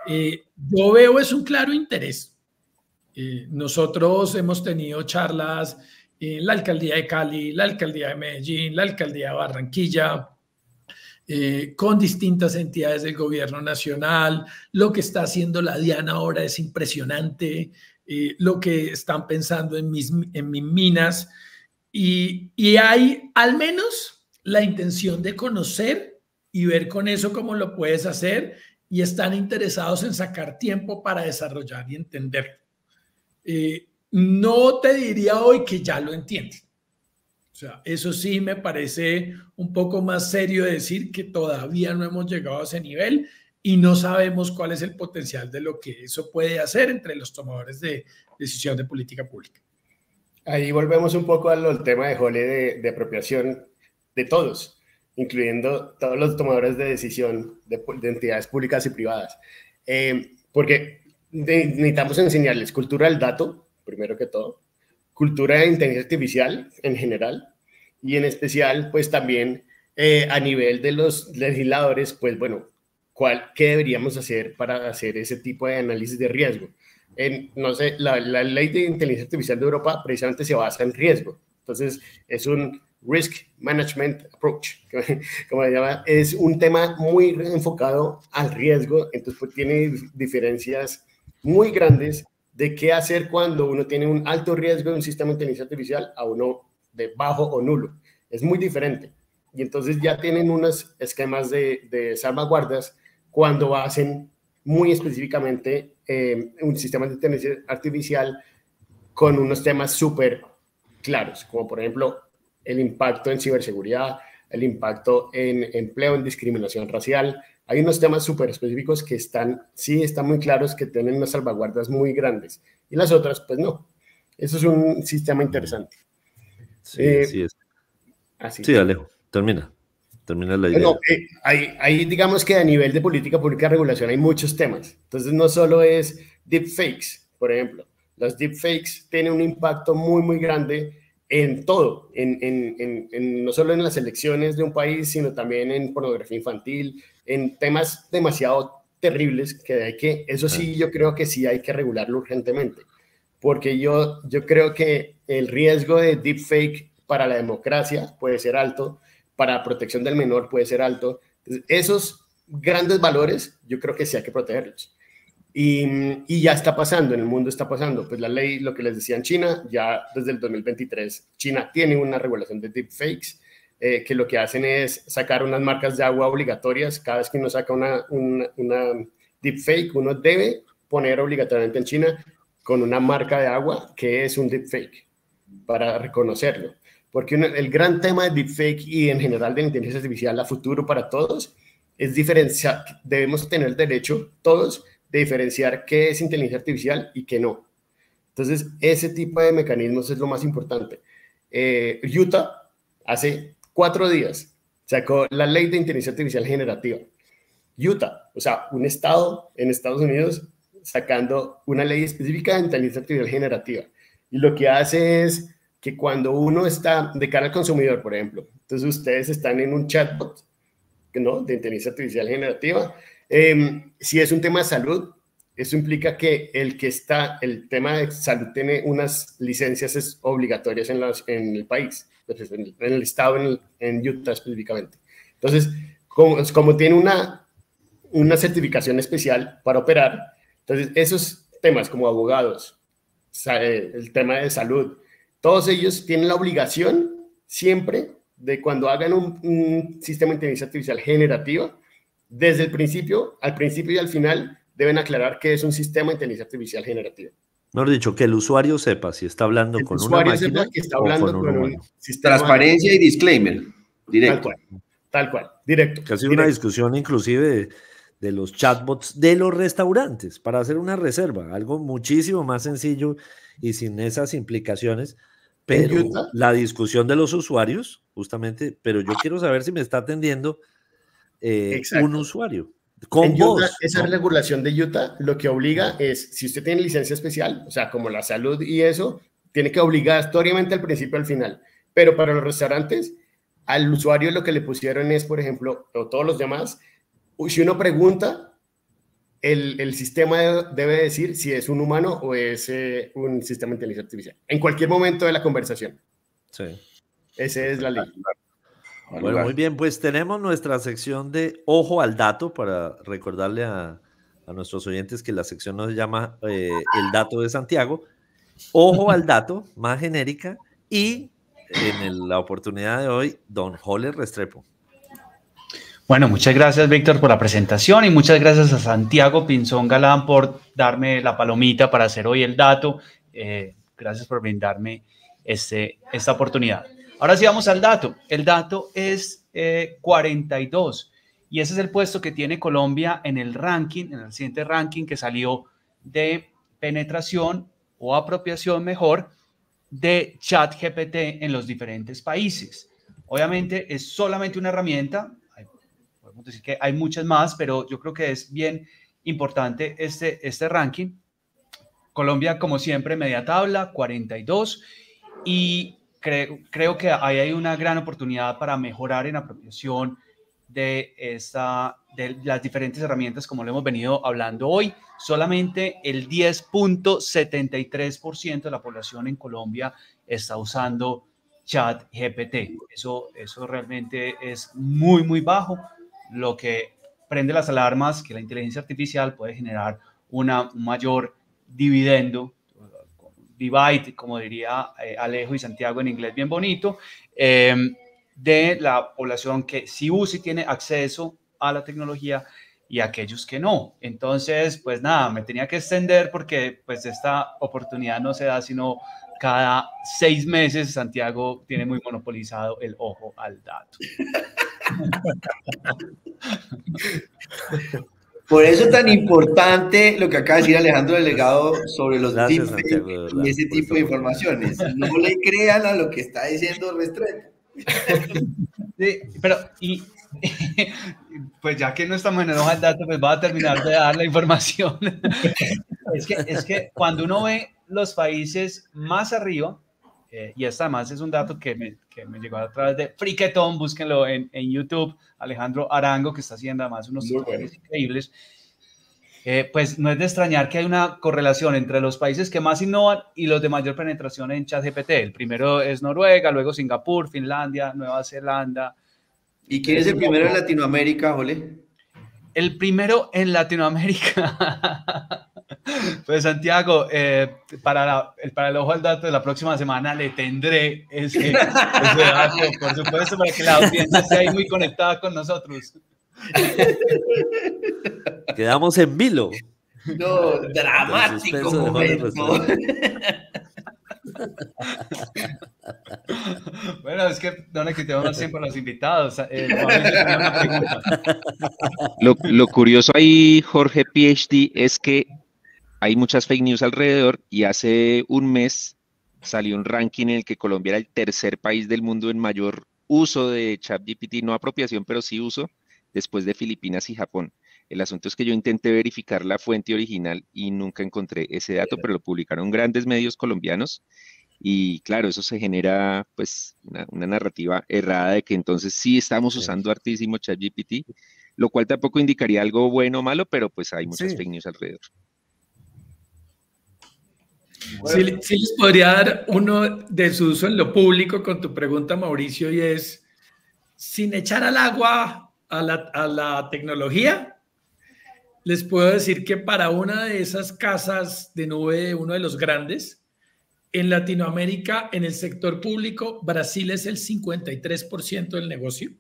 yo veo es un claro interés. Nosotros hemos tenido charlas en la alcaldía de Cali, la alcaldía de Medellín, la alcaldía de Barranquilla, con distintas entidades del gobierno nacional. Lo que está haciendo la DIAN ahora es impresionante, lo que están pensando en mis minas, y hay al menos la intención de conocer y ver con eso cómo lo puedes hacer, y están interesados en sacar tiempo para desarrollar y entender. No te diría hoy que ya lo entienden. O sea, eso sí me parece un poco más serio de decir que todavía no hemos llegado a ese nivel y no sabemos cuál es el potencial de lo que eso puede hacer entre los tomadores de decisión de política pública. Ahí volvemos un poco al tema de Jole de apropiación de todos, incluyendo todos los tomadores de decisión de entidades públicas y privadas. Porque necesitamos enseñarles cultura del dato, primero que todo, cultura de inteligencia artificial en general, y en especial, pues también a nivel de los legisladores, pues bueno, ¿qué deberíamos hacer para hacer ese tipo de análisis de riesgo? No sé, la ley de inteligencia artificial de Europa precisamente se basa en riesgo. Entonces, es un risk management approach, como se llama. Es un tema muy enfocado al riesgo, entonces pues, tiene diferencias muy grandes de qué hacer cuando uno tiene un alto riesgo de un sistema de inteligencia artificial a uno de bajo o nulo. Es muy diferente. Y entonces ya tienen unos esquemas de salvaguardas cuando hacen muy específicamente un sistema de inteligencia artificial con unos temas súper claros, como por ejemplo el impacto en ciberseguridad, el impacto en empleo, en discriminación racial. Hay unos temas súper específicos que están muy claros, que tienen unas salvaguardas muy grandes. Y las otras, pues no. Eso es un sistema interesante. Sí, así es. Así. Sí, Alejo, termina la idea. No, hay, digamos que a nivel de política pública de regulación hay muchos temas. Entonces, no solo es deepfakes, por ejemplo. Los deepfakes tienen un impacto muy, muy grande en todo, no solo en las elecciones de un país, sino también en pornografía infantil, en temas demasiado terribles eso sí, yo creo que sí hay que regularlo urgentemente, porque yo creo que el riesgo de deepfake para la democracia puede ser alto, para protección del menor puede ser alto. Entonces, esos grandes valores yo creo que sí hay que protegerlos. Y ya está pasando, en el mundo está pasando. Pues la ley, lo que les decía en China, ya desde el 2023, China tiene una regulación de deepfakes, que lo que hacen es sacar unas marcas de agua obligatorias. Cada vez que uno saca una deepfake, uno debe poner obligatoriamente en China con una marca de agua que es un deepfake, para reconocerlo. Porque el gran tema de deepfake y en general de la inteligencia artificial a futuro para todos es diferenciar, debemos tener derecho todos de diferenciar qué es inteligencia artificial y qué no. Entonces, ese tipo de mecanismos es lo más importante. Utah, hace 4 días, sacó la ley de inteligencia artificial generativa. Utah, o sea, un estado en Estados Unidos sacando una ley específica de inteligencia artificial generativa. Y lo que hace es que cuando uno está de cara al consumidor, por ejemplo, entonces ustedes están en un chatbot, ¿no?, de inteligencia artificial generativa. Si es un tema de salud, eso implica que el tema de salud tiene unas licencias obligatorias en el país, en el estado, en Utah específicamente. Entonces, como tiene una certificación especial para operar, entonces esos temas como abogados, el tema de salud, todos ellos tienen la obligación siempre de cuando hagan un sistema de inteligencia artificial generativa, desde el principio, al principio y al final, deben aclarar que es un sistema de inteligencia artificial generativa. Mejor dicho, que el usuario sepa si está hablando El con una usuario máquina sepa que está o hablando con un con un humano. sistema. Transparencia y disclaimer, directo. Tal cual, directo. Que ha sido una discusión inclusive de los chatbots de los restaurantes para hacer una reserva, algo muchísimo más sencillo y sin esas implicaciones, pero la discusión de los usuarios, justamente, pero yo quiero saber si me está atendiendo un usuario. Con en Utah, voz, esa ¿no? regulación de Utah lo que obliga es, si usted tiene licencia especial, o sea, como la salud y eso, tiene que obligatoriamente al principio y al final. Pero para los restaurantes, al usuario lo que le pusieron es, por ejemplo, o todos los demás, si uno pregunta, el sistema debe decir si es un humano o es un sistema de inteligencia artificial. En cualquier momento de la conversación. Sí. Esa es la ley. Bueno, muy bien, pues tenemos nuestra sección de Ojo al Dato para recordarle a nuestros oyentes que la sección no se llama El Dato de Santiago. Ojo al Dato, más genérica, y en la oportunidad de hoy, don Joler Restrepo. Bueno, muchas gracias, Víctor, por la presentación y muchas gracias a Santiago Pinzón Galán por darme la palomita para hacer hoy el dato. Gracias por brindarme esta oportunidad. Ahora sí vamos al dato. El dato es 42 y ese es el puesto que tiene Colombia en el ranking, en el siguiente ranking que salió de penetración o apropiación mejor de ChatGPT en los diferentes países. Obviamente es solamente una herramienta. Podemos decir que hay muchas más, pero yo creo que es bien importante este ranking. Colombia, como siempre, media tabla, 42, y creo que ahí hay una gran oportunidad para mejorar en apropiación de las diferentes herramientas, como lo hemos venido hablando hoy. Solamente el 10.73% de la población en Colombia está usando ChatGPT. Eso realmente es muy, muy bajo, lo que prende las alarmas que la inteligencia artificial puede generar un mayor dividendo, divide, como diría Alejo y Santiago en inglés bien bonito, de la población que sí usa y tiene acceso a la tecnología y aquellos que no. Entonces, pues nada, me tenía que extender porque pues esta oportunidad no se da sino cada 6 meses. Santiago tiene muy monopolizado el ojo al dato. Por eso es tan importante lo que acaba de decir Alejandro Delegado sobre los deepfakes y ese tipo de informaciones. No le crean a lo que está diciendo Restrepo. Sí, pero pues ya que no estamos en el ojo al dato, pues va a terminar de dar la información. Es que cuando uno ve los países más arriba, y esta además es un dato que me llegó a través de Friquetón, búsquenlo en YouTube, Alejandro Arango, que está haciendo además unos tutoriales increíbles. Pues no es de extrañar que hay una correlación entre los países que más innovan y los de mayor penetración en ChatGPT. El primero es Noruega, luego Singapur, Finlandia, Nueva Zelanda. ¿Y quién es el primero en Latinoamérica, Jole? El primero en Latinoamérica. Pues Santiago, para el ojo al dato de la próxima semana le tendré ese dato, por supuesto, para que la audiencia esté ahí muy conectada con nosotros. Quedamos en vilo. No, dramático momento. Bueno, es que no le quitemos más tiempo a los invitados. Una pregunta. Lo curioso ahí, Jorge PhD, es que hay muchas fake news alrededor y hace un mes salió un ranking en el que Colombia era el tercer país del mundo en mayor uso de ChatGPT, no apropiación, pero sí uso, después de Filipinas y Japón. El asunto es que yo intenté verificar la fuente original y nunca encontré ese dato, pero lo publicaron grandes medios colombianos y claro, eso se genera pues una narrativa errada de que entonces sí estamos usando hartísimo ChatGPT, lo cual tampoco indicaría algo bueno o malo, pero pues hay muchas fake news alrededor. Bueno. Sí les podría dar uno de su uso en lo público con tu pregunta, Mauricio, y es, sin echar al agua a la tecnología, les puedo decir que para una de esas casas de nube, uno de los grandes, en Latinoamérica, en el sector público, Brasil es el 53% del negocio.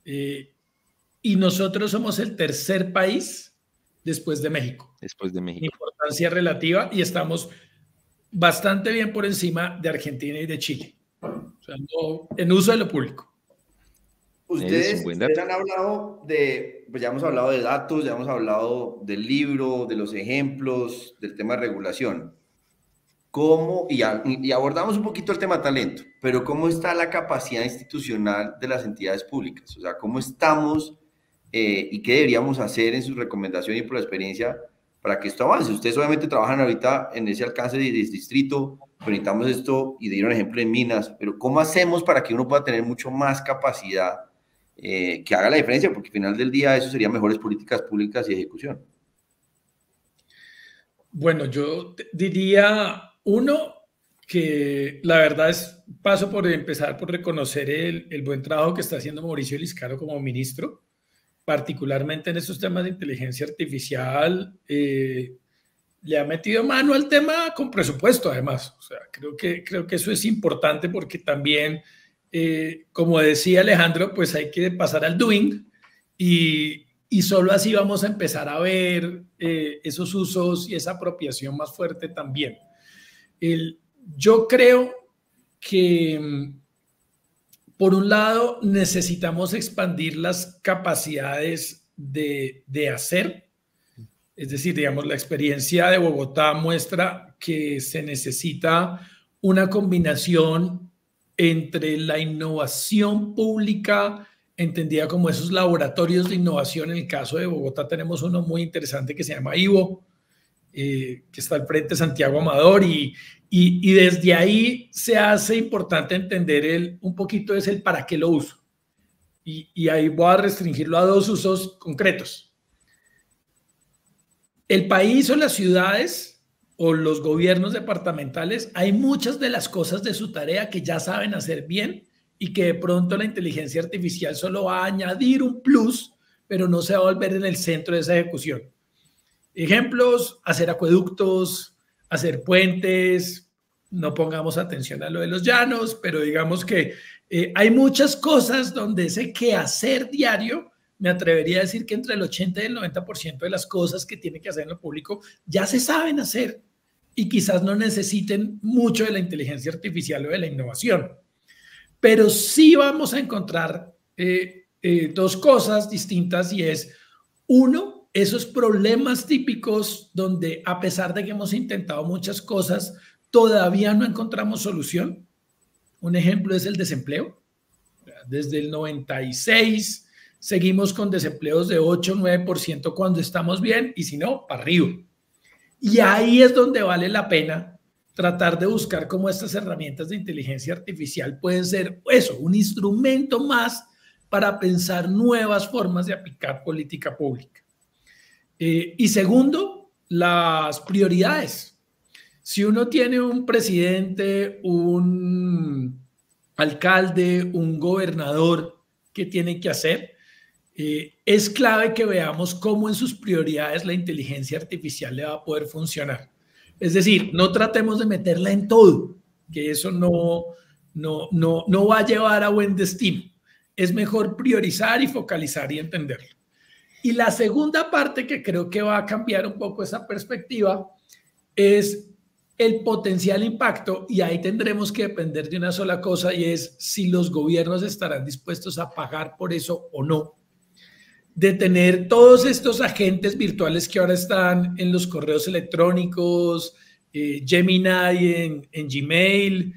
Y y nosotros somos el tercer país después de México. Después de México. Importancia relativa, y estamos bastante bien por encima de Argentina y de Chile. O sea, no, en uso de lo público. Ustedes han hablado de, pues ya hemos hablado de datos, ya hemos hablado del libro, de los ejemplos, del tema de regulación. ¿Cómo, y abordamos un poquito el tema talento, pero cómo está la capacidad institucional de las entidades públicas? O sea, ¿cómo estamos y qué deberíamos hacer en su recomendación y por la experiencia para que esto avance? Ustedes obviamente trabajan ahorita en ese alcance de distrito, pero necesitamos esto, y dieron ejemplo en Minas, pero ¿cómo hacemos para que uno pueda tener mucho más capacidad que haga la diferencia? Porque al final del día eso sería mejores políticas públicas y ejecución. Bueno, yo diría, uno, que la verdad es, paso por empezar por reconocer el buen trabajo que está haciendo Mauricio Liscaro como ministro, particularmente en estos temas de inteligencia artificial. Le ha metido mano al tema con presupuesto, además. O sea, creo que eso es importante porque también, como decía Alejandro, pues hay que pasar al doing y solo así vamos a empezar a ver esos usos y esa apropiación más fuerte también. Yo creo que, por un lado, necesitamos expandir las capacidades de hacer. Es decir, digamos, la experiencia de Bogotá muestra que se necesita una combinación entre la innovación pública, entendida como esos laboratorios de innovación. En el caso de Bogotá tenemos uno muy interesante que se llama IVO, que está al frente de Santiago Amador, y desde ahí se hace importante entender un poquito es el para qué lo uso. Y ahí voy a restringirlo a dos usos concretos. El país o las ciudades o los gobiernos departamentales, hay muchas de las cosas de su tarea que ya saben hacer bien y que de pronto la inteligencia artificial solo va a añadir un plus, pero no se va a volver en el centro de esa ejecución. Ejemplos: hacer acueductos, hacer puentes. No pongamos atención a lo de los llanos, pero digamos que hay muchas cosas donde ese quehacer diario, me atrevería a decir que entre el 80 y el 90% de las cosas que tiene que hacer en lo público ya se saben hacer y quizás no necesiten mucho de la inteligencia artificial o de la innovación. Pero sí vamos a encontrar dos cosas distintas, y es, uno, esos problemas típicos donde, a pesar de que hemos intentado muchas cosas, todavía no encontramos solución. Un ejemplo es el desempleo. Desde el 96 seguimos con desempleos de 8 o 9% cuando estamos bien, y si no, para arriba. Y ahí es donde vale la pena tratar de buscar cómo estas herramientas de inteligencia artificial pueden ser eso, un instrumento más para pensar nuevas formas de aplicar política pública. Y segundo, las prioridades. Si uno tiene un presidente, un alcalde, un gobernador que tiene que hacer, es clave que veamos cómo en sus prioridades la inteligencia artificial le va a poder funcionar. Es decir, no tratemos de meterla en todo, que eso no va a llevar a buen destino. Es mejor priorizar y focalizar y entenderlo. Y la segunda parte, que creo que va a cambiar un poco esa perspectiva, es el potencial impacto, y ahí tendremos que depender de una sola cosa, y es si los gobiernos estarán dispuestos a pagar por eso o no. De tener todos estos agentes virtuales que ahora están en los correos electrónicos, Gemini en Gmail,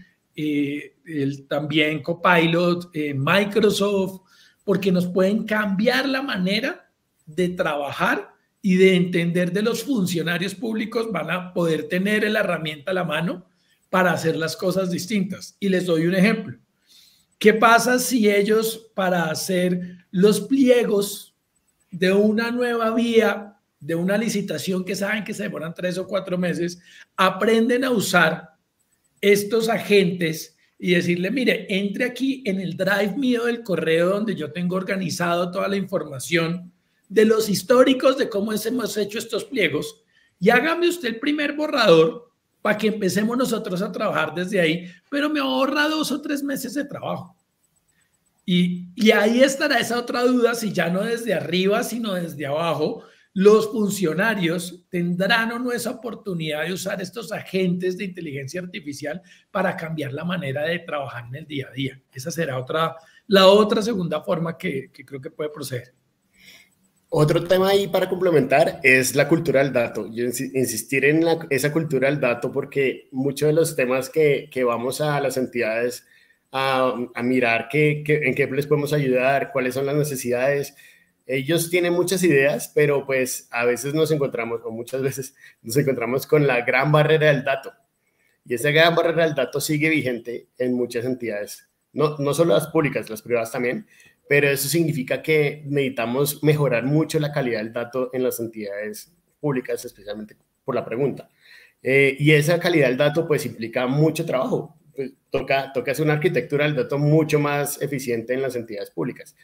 también Copilot en Microsoft, porque nos pueden cambiar la manera de trabajar y de entender de los funcionarios públicos. Van a poder tener la herramienta a la mano para hacer las cosas distintas. Y les doy un ejemplo. ¿Qué pasa si ellos, para hacer los pliegos de una nueva vía, de una licitación que saben que se demoran 3 o 4 meses, aprenden a usar estos agentes y decirle, mire, entre aquí en el drive mío del correo donde yo tengo organizado toda la información de los históricos de cómo hemos hecho estos pliegos, y hágame usted el primer borrador para que empecemos nosotros a trabajar desde ahí, pero me ahorra 2 o 3 meses de trabajo. Y ahí estará esa otra duda, si ya no desde arriba, sino desde abajo, los funcionarios tendrán o no esa oportunidad de usar estos agentes de inteligencia artificial para cambiar la manera de trabajar en el día a día. Esa será la otra segunda forma que creo que puede proceder. Otro tema ahí para complementar es la cultura del dato. Yo insistir en esa cultura del dato porque muchos de los temas que vamos a las entidades a mirar en qué les podemos ayudar, cuáles son las necesidades. Ellos tienen muchas ideas, pero pues a veces muchas veces nos encontramos con la gran barrera del dato. Y esa gran barrera del dato sigue vigente en muchas entidades, no solo las públicas, las privadas también, pero eso significa que necesitamos mejorar mucho la calidad del dato en las entidades públicas, especialmente por la pregunta. Y esa calidad del dato pues implica mucho trabajo. Pues, toca hacer una arquitectura del dato mucho más eficiente en las entidades públicas.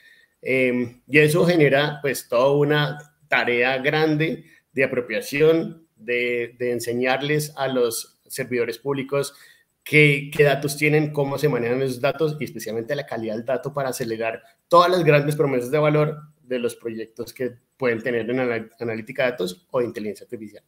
Y eso genera pues toda una tarea grande de apropiación, de enseñarles a los servidores públicos qué datos tienen, cómo se manejan esos datos y especialmente la calidad del dato para acelerar todas las grandes promesas de valor de los proyectos que pueden tener en analítica de datos o de inteligencia artificial.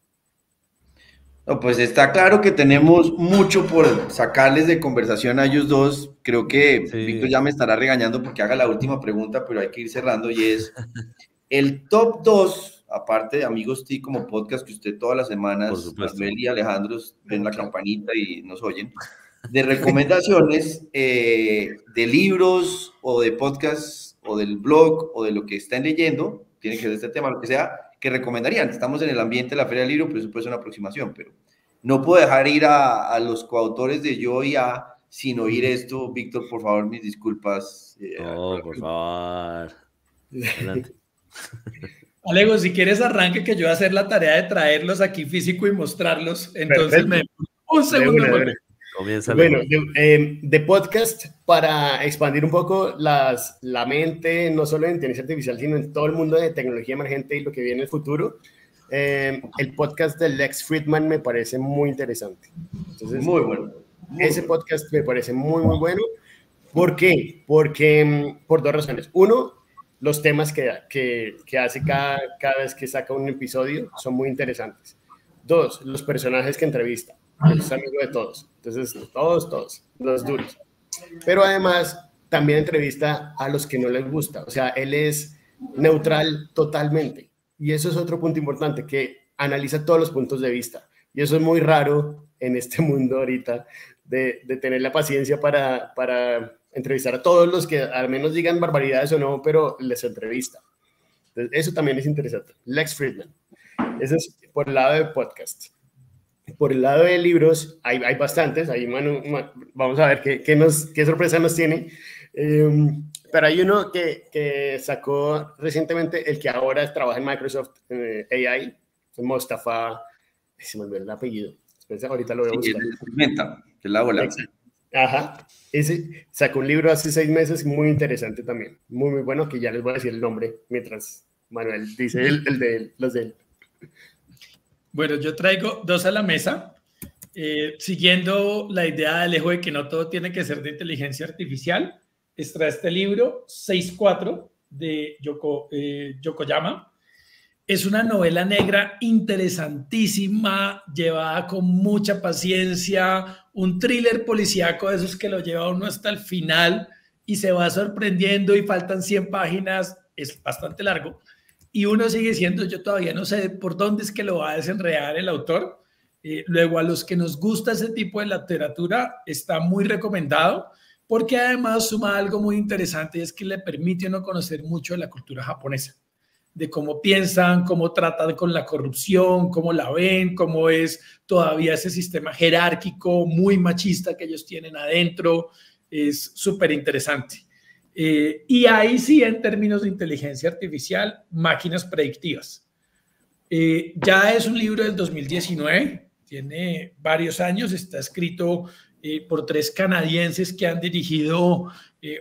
No, pues está claro que tenemos mucho por sacarles de conversación a ellos dos. Creo que sí. Víctor ya me estará regañando porque haga la última pregunta, pero hay que ir cerrando y es el top 2, aparte de Amigos TIC como podcast que usted todas las semanas, Manuel y Alejandro ven la campanita y nos oyen, de recomendaciones de libros o de podcasts o del blog o de lo que estén leyendo, tiene que ser este tema, lo que sea, que recomendarían. Estamos en el ambiente de la Feria del Libro, pero eso puede ser una aproximación, pero no puedo dejar ir a los coautores de Yo y A sin oír esto. Víctor, por favor, mis disculpas. Por favor. Adelante. Alejo, si quieres arranque que yo voy a hacer la tarea de traerlos aquí físico y mostrarlos. Entonces un segundo. Comienza. Bueno, de podcast, para expandir un poco la mente, no solo en inteligencia artificial, sino en todo el mundo de tecnología emergente y lo que viene en el futuro, el podcast de Lex Fridman me parece muy interesante. Entonces, muy bueno. Ese podcast me parece muy, muy bueno. ¿Por qué? Porque por dos razones. Uno, los temas que hace cada vez que saca un episodio son muy interesantes. Dos, los personajes que entrevista. Es amigo de todos. Entonces, todos, los duros. Pero además, también entrevista a los que no les gusta. O sea, él es neutral totalmente. Y eso es otro punto importante, que analiza todos los puntos de vista. Y eso es muy raro en este mundo ahorita, de tener la paciencia para entrevistar a todos los que al menos digan barbaridades o no, pero les entrevista. Entonces, eso también es interesante. Lex Fridman. Eso es por el lado de podcast. Por el lado de libros, hay bastantes. Ahí Manu, vamos a ver qué sorpresa nos tiene. Pero hay uno que sacó recientemente, el que ahora trabaja en Microsoft AI, Mostafa, se me olvidó el apellido. Ahorita lo voy a buscar. Que es la bola. Ajá. Ese sacó un libro hace 6 meses muy interesante también. Muy, muy bueno, que ya les voy a decir el nombre mientras Manuel dice los de él. Bueno, yo traigo 2 a la mesa, siguiendo la idea de Alejo de que no todo tiene que ser de inteligencia artificial. Extrae este libro, 6.4, de Yokoyama. Es una novela negra interesantísima, llevada con mucha paciencia, un thriller policíaco de esos que lo lleva uno hasta el final y se va sorprendiendo y faltan 100 páginas, es bastante largo. Y uno sigue diciendo, yo todavía no sé por dónde es que lo va a desenredar el autor. Luego, a los que nos gusta ese tipo de literatura, está muy recomendado, porque además suma algo muy interesante, y es que le permite a uno conocer mucho de la cultura japonesa, de cómo piensan, cómo tratan con la corrupción, cómo la ven, cómo es todavía ese sistema jerárquico muy machista que ellos tienen adentro. Es súper interesante. Y ahí sí, en términos de inteligencia artificial, máquinas predictivas. Ya es un libro del 2019, tiene varios años, está escrito por 3 canadienses que han dirigido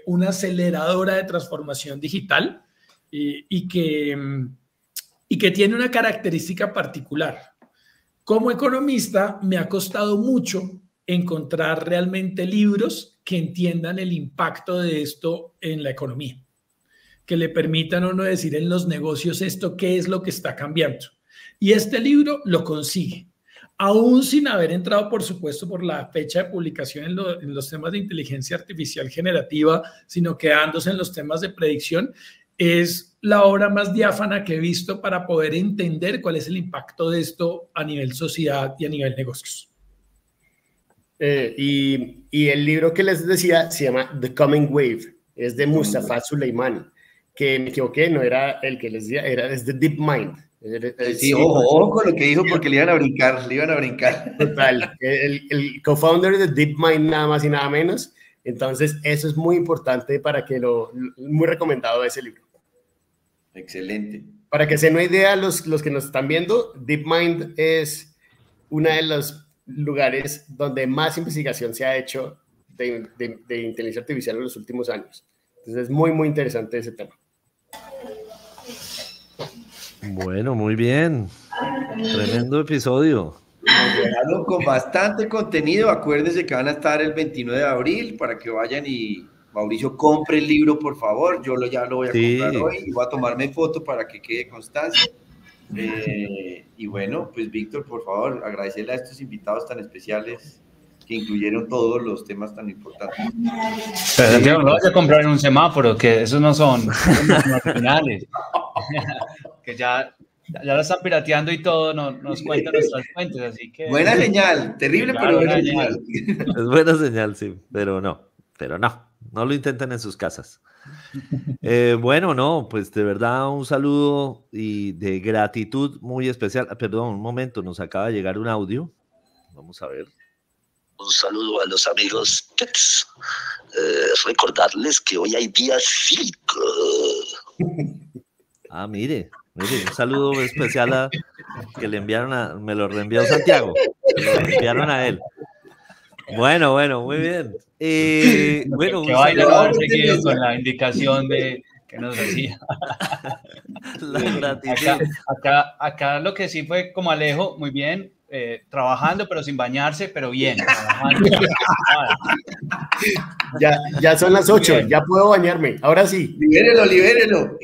una aceleradora de transformación digital y que tiene una característica particular. Como economista, me ha costado mucho encontrar realmente libros que entiendan el impacto de esto en la economía, que le permitan a uno decir en los negocios esto qué es lo que está cambiando. Y este libro lo consigue, aún sin haber entrado, por supuesto, por la fecha de publicación en los temas de inteligencia artificial generativa, sino quedándose en los temas de predicción. Es la obra más diáfana que he visto para poder entender cuál es el impacto de esto a nivel sociedad y a nivel negocios. Y el libro que les decía se llama The Coming Wave, es de Mustafa Suleyman, que me equivoqué, no era el que les decía, es de DeepMind. Sí, ojo con lo que dijo porque le iban a brincar. Total, el co-founder de DeepMind nada más y nada menos. Entonces eso es muy importante para que muy recomendado ese libro. Excelente. Para que se den una idea los que nos están viendo, DeepMind es uno de los lugares donde más investigación se ha hecho de inteligencia artificial en los últimos años. Entonces es muy, muy interesante ese tema. Bueno, muy bien. Tremendo episodio. Nos dejaron con bastante contenido. Acuérdense que van a estar el 29 de abril para que vayan y Mauricio compre el libro, por favor. Yo ya lo voy a comprar hoy y voy a tomarme foto para que quede constancia. Y bueno, pues Víctor, por favor, agradecerle a estos invitados tan especiales que incluyeron todos los temas tan importantes. Pero Santiago, no vas a comprar en un semáforo, que esos no son originales. Que ya lo están pirateando y todo, nos cuentan nuestras fuentes, así que... Buena señal, terrible, claro, pero buena señal. Es buena señal, sí, pero no lo intenten en sus casas. Bueno, no, pues de verdad un saludo y de gratitud muy especial. Perdón, un momento, nos acaba de llegar un audio. Vamos a ver. Un saludo a los amigos TICs. Recordarles que hoy hay día cívico. Mire, un saludo especial que le enviaron me lo reenvió Santiago. Me lo enviaron a él. Bueno, muy bien. Bueno, que vaya a haber seguido con la indicación que nos decía. La gratitud. Acá lo que sí fue como Alejo, muy bien, trabajando pero sin bañarse, pero bien. Ya son las 8, ya puedo bañarme, ahora sí. Libérelo.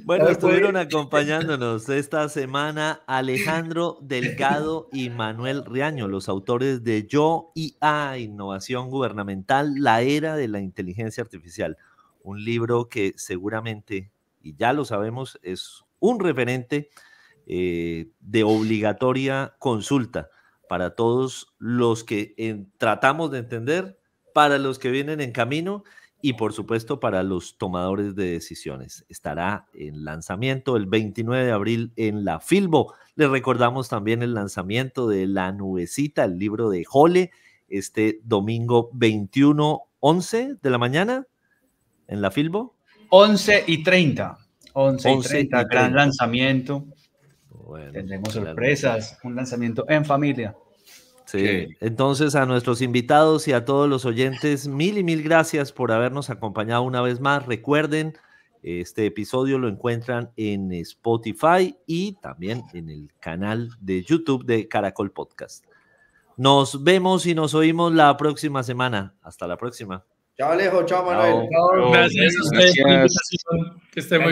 Bueno, estuvieron acompañándonos esta semana Alejandro Delgado y Manuel Riaño, los autores de Yo IA, Innovación Gubernamental, la era de la inteligencia artificial. Un libro que seguramente, y ya lo sabemos, es un referente de obligatoria consulta para todos los que tratamos de entender, para los que vienen en camino y por supuesto para los tomadores de decisiones. Estará en lanzamiento el 29 de abril en la Filbo. Les recordamos también el lanzamiento de La Nubecita, el libro de Jole, este domingo 21, 11 de la mañana en la Filbo. 11:30. 11:30, gran 30. Lanzamiento. Bueno, tendremos sorpresas, un lanzamiento en familia. Sí, entonces a nuestros invitados y a todos los oyentes, mil y mil gracias por habernos acompañado una vez más. Recuerden, este episodio lo encuentran en Spotify y también en el canal de YouTube de Caracol Podcast. Nos vemos y nos oímos la próxima semana. Hasta la próxima. Chao Alejo, chao Manuel. Gracias a ustedes por la invitación. Que estén muy bien.